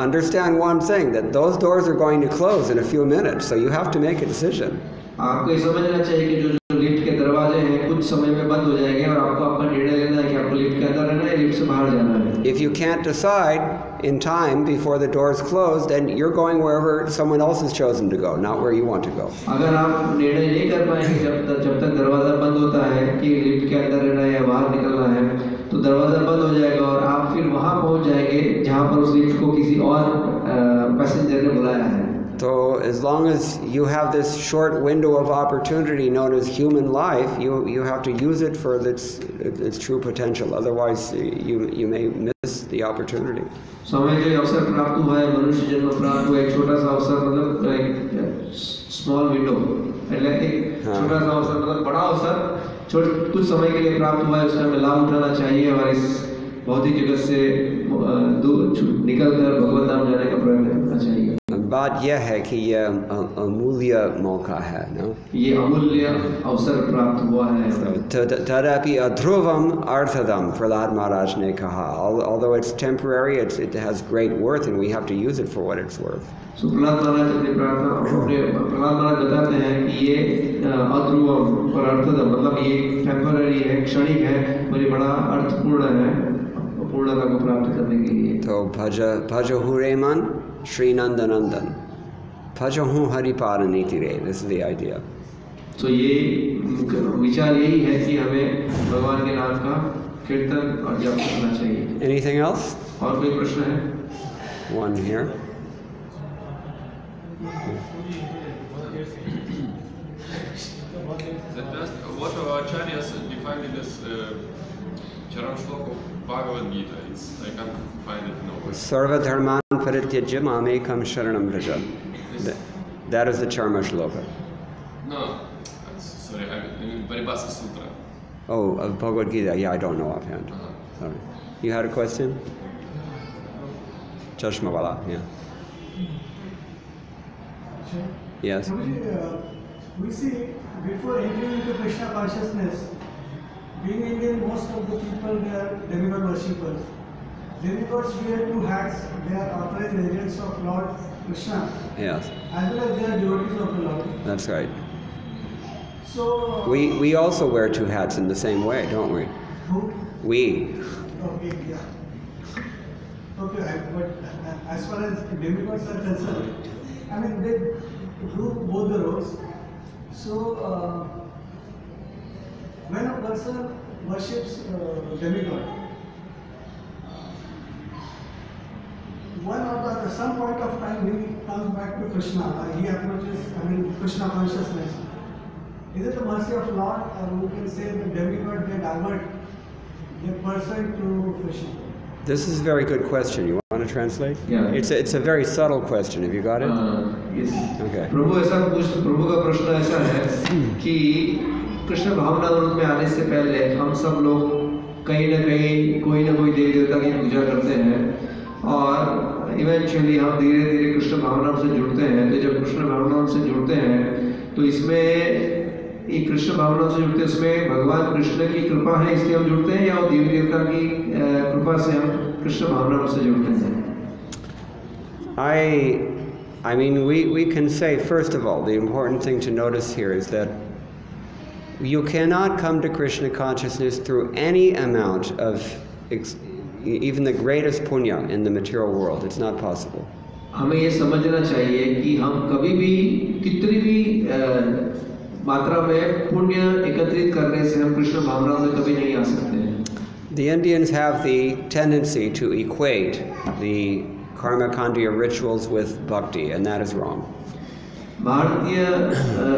Understand one thing, that those doors are going to close in a few minutes, so you have to make a decision. आपको ये समझना चाहिए कि जो लिफ्ट के दरवाजे हैं कुछ समय में बंद हो जाएंगे और आपको आपका निर्णय लेना है कि आपको लिफ्ट के अंदर रहना है, लिफ्ट से बाहर जाना है। If you can't decide in time before the doors close, then you're going wherever someone else has chosen to go, not where you want to go. अगर आप निर्णय नहीं कर पाएंगे जब तक दरवाजा बंद होता है कि लिफ्ट के अंदर रहना है या बाहर निकलना है, तो दरवाजा बंद हो जाएगा और आप फिर वहाँ पहुँच जाएंगे जहाँ पर उस लिफ्ट को किसी और पैसेंजर ने बुलाया है। So as long as you have this short window of opportunity known as human life, you have to use it for its true potential. Otherwise, you may miss the opportunity. So हमें जो अवसर प्राप्त हुआ है, मनुष्य जन्म प्राप्त हुआ, एक छोटा सा अवसर मतलब एक स्मॉल विंडो, एक छोटा सा अवसर मतलब बड़ा अवसर कुछ समय के लिए प्राप्त हुआ है, उसका हमें लाभ उठाना चाहिए और इस भौतिक जगत से दूर निकलकर भगवत धाम जाने का प्रयत्न करना चाहिए। बात यह है कि ये अमूल्य मौका है, no? ये अमूल्य अवसर प्राप्त हुआ है। तदापि अध्रुवम अर्थदम, प्रहलाद महाराज ने कहा, although it's temporary, it has great worth and we have to use it for what it's worth. So Prahlad महाराज बताते हैं कि ये अध्रुवम और अर्थदम मतलब ये टेम्पररी है, क्षणिक है, और ये बड़ा अर्थपूर्ण है पूर्णता को प्राप्त करने के लिए। तो भज हुरे मन Shri Nanda Nandan. Bhajahu Haripara Niti Re. This is the idea. So ये विचार यही है कि हमें भगवान के नाम का कीर्तन और जप करना चाहिए। Anything else? और कोई प्रश्न है? one here. What our acharyas defined it as Charan Shlok of Bhagavad Gita. I can't find it nowhere. Sarva dharman parityajya mamekam sharanam vraja. That is the Charma Shloka. No, sorry, I mean Paribhasa Sutra. Oh, of Bhagavad Gita. Yeah, I don't know offhand. Sorry. You had a question? Chashmawala, yeah. Yes. We see before entering into Krishna consciousness, being Indian, most of the people they are demigod worshippers. Demigods wear two hats. They are authorized agents of Lord Krishna. Yes. As well as they are devotees of the Lord. That's right. So we also wear two hats in the same way, don't we? Who? We. Okay, yeah. Okay, but as far as demigods are concerned, I mean they do both the roles. So when a person worships demigod, one or the other, some point of time he comes back to Krishna, he approaches, Krishna consciousness. Is it the mercy of Lord, or we can say the demigod they divert the person to Krishna? This is a very good question. You want to translate? Yeah. It's a very subtle question. Have you got it? Yes. Okay. प्रभु का प्रश्न ऐसा है कि कृष्ण भावना रूप में आने से पहले हम सब लोग कहीं न कहीं कोई न कोई देवी देवता की पूजा करते हैं और इवेंचुअली हम धीरे धीरे कृष्ण भावना से जुड़ते हैं। तो जब कृष्ण भावना से जुड़ते हैं तो इसमें ये कृष्ण भावना से जुड़ते हैं, इसमें भगवान कृष्ण की कृपा है इसलिए हम जुड़ते हैं, या देवी देवता की कृपा से हम कृष्ण भावना से जुड़ते हैं? I mean, we can say, first of all, the important thing to notice here is that you cannot come to Krishna consciousness through any amount of, even the greatest punya in the material world. It's not possible. हमें ये समझना चाहिए कि हम कभी भी कितनी भी मात्रा में पुण्य एकत्रित करने से हम कृष्ण भावना में कभी नहीं आ सकते हैं। The Indians have the tendency to equate the karma kandiya rituals with bhakti, and that is wrong. भारतीय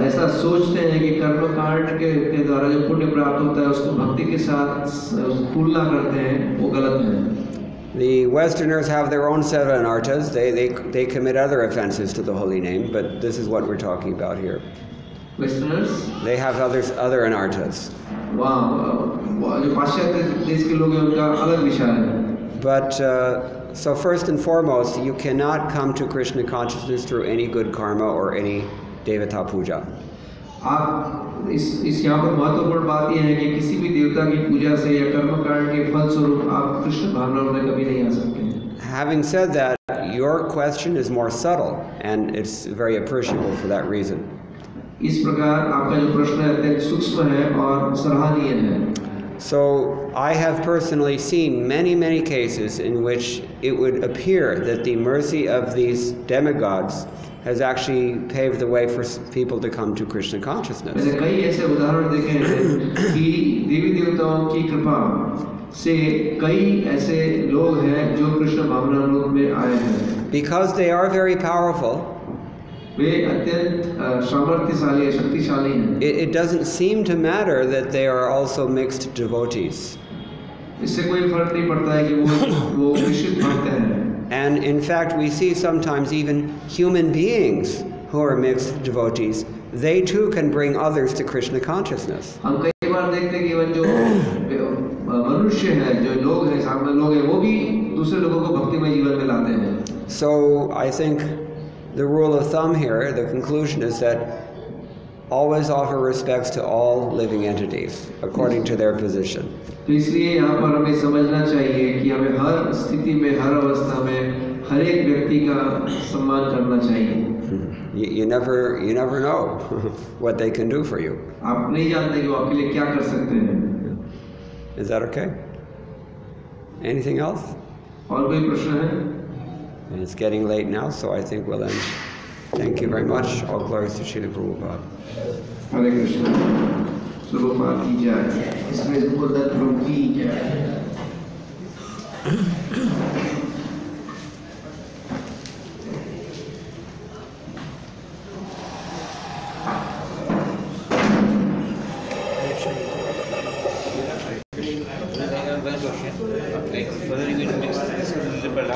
ऐसा सोचते हैं कि कर्म कांड के द्वारा जो पुण्य प्राप्त होता है उसको भक्ति के साथ तुलना करते हैं, वो गलत है। The Westerners have their own set of anarthas. They commit other offenses to the holy name, but this is what we're talking about here. Westerners? They have other anarthas. जो पाश्चात्य देश के लोग हैं उनका अलग विषय है। But so first and foremost, you cannot come to Krishna consciousness through any good karma or any devata puja. आप इस यहाँ पर महत्वपूर्ण बात यह है कि किसी भी देवता की पूजा से या कर्म कांड के फल स्वरूप आप कृष्ण भावना में कभी नहीं आ सकते। Having said that, your question is more subtle, and it's very appreciable for that reason. इस प्रकार आपका जो प्रश्न है अत्यंत सूक्ष्म है और सराहनीय है। So I have personally seen many cases in which it would appear that the mercy of these demigods has actually paved the way for people to come to Krishna consciousness. मैंने कई ऐसे उदाहरण देखे हैं कि देवी देवताओं की कृपा से कई ऐसे लोग हैं जो कृष्ण भावना रूप में आए हैं। Because they are very powerful, वे अत्यंत सामर्थ्यशाली शक्तिशाली हैं। It doesn't seem to matter that they are also mixed devotees. इससे कोई फर्क नहीं पड़ता है कि वो मिश्रित भक्त हैं। And in fact, we see sometimes even human beings who are mixed devotees, they too can bring others to Krishna consciousness. हम कई बार देखते हैं कि जो मनुष्य हैं, जो लोग हैं, सामान्य लोग हैं, वो भी दूसरे लोगों को भक्तिमय जीवन में लाते हैं। So I think the rule of thumb here, the conclusion is that always offer respects to all living entities according to their position. तो इसलिए यहाँ पर हमें समझना चाहिए कि हमें हर स्थिति में, हर अवस्था में, हर एक व्यक्ति का सम्मान करना चाहिए। You never know what they can do for you. आप नहीं जानते कि वो आपके लिए क्या कर सकते हैं। Is that okay? Anything else? और कोई प्रश्न है? And it's getting late now, so I think we'll end. Thank you very much. All glories to Srila Prabhupada. Hare Krishna. Prabhupada ki jai. इसमें Mukunda Prabhu की जय। one question. Like further you can mix this liberality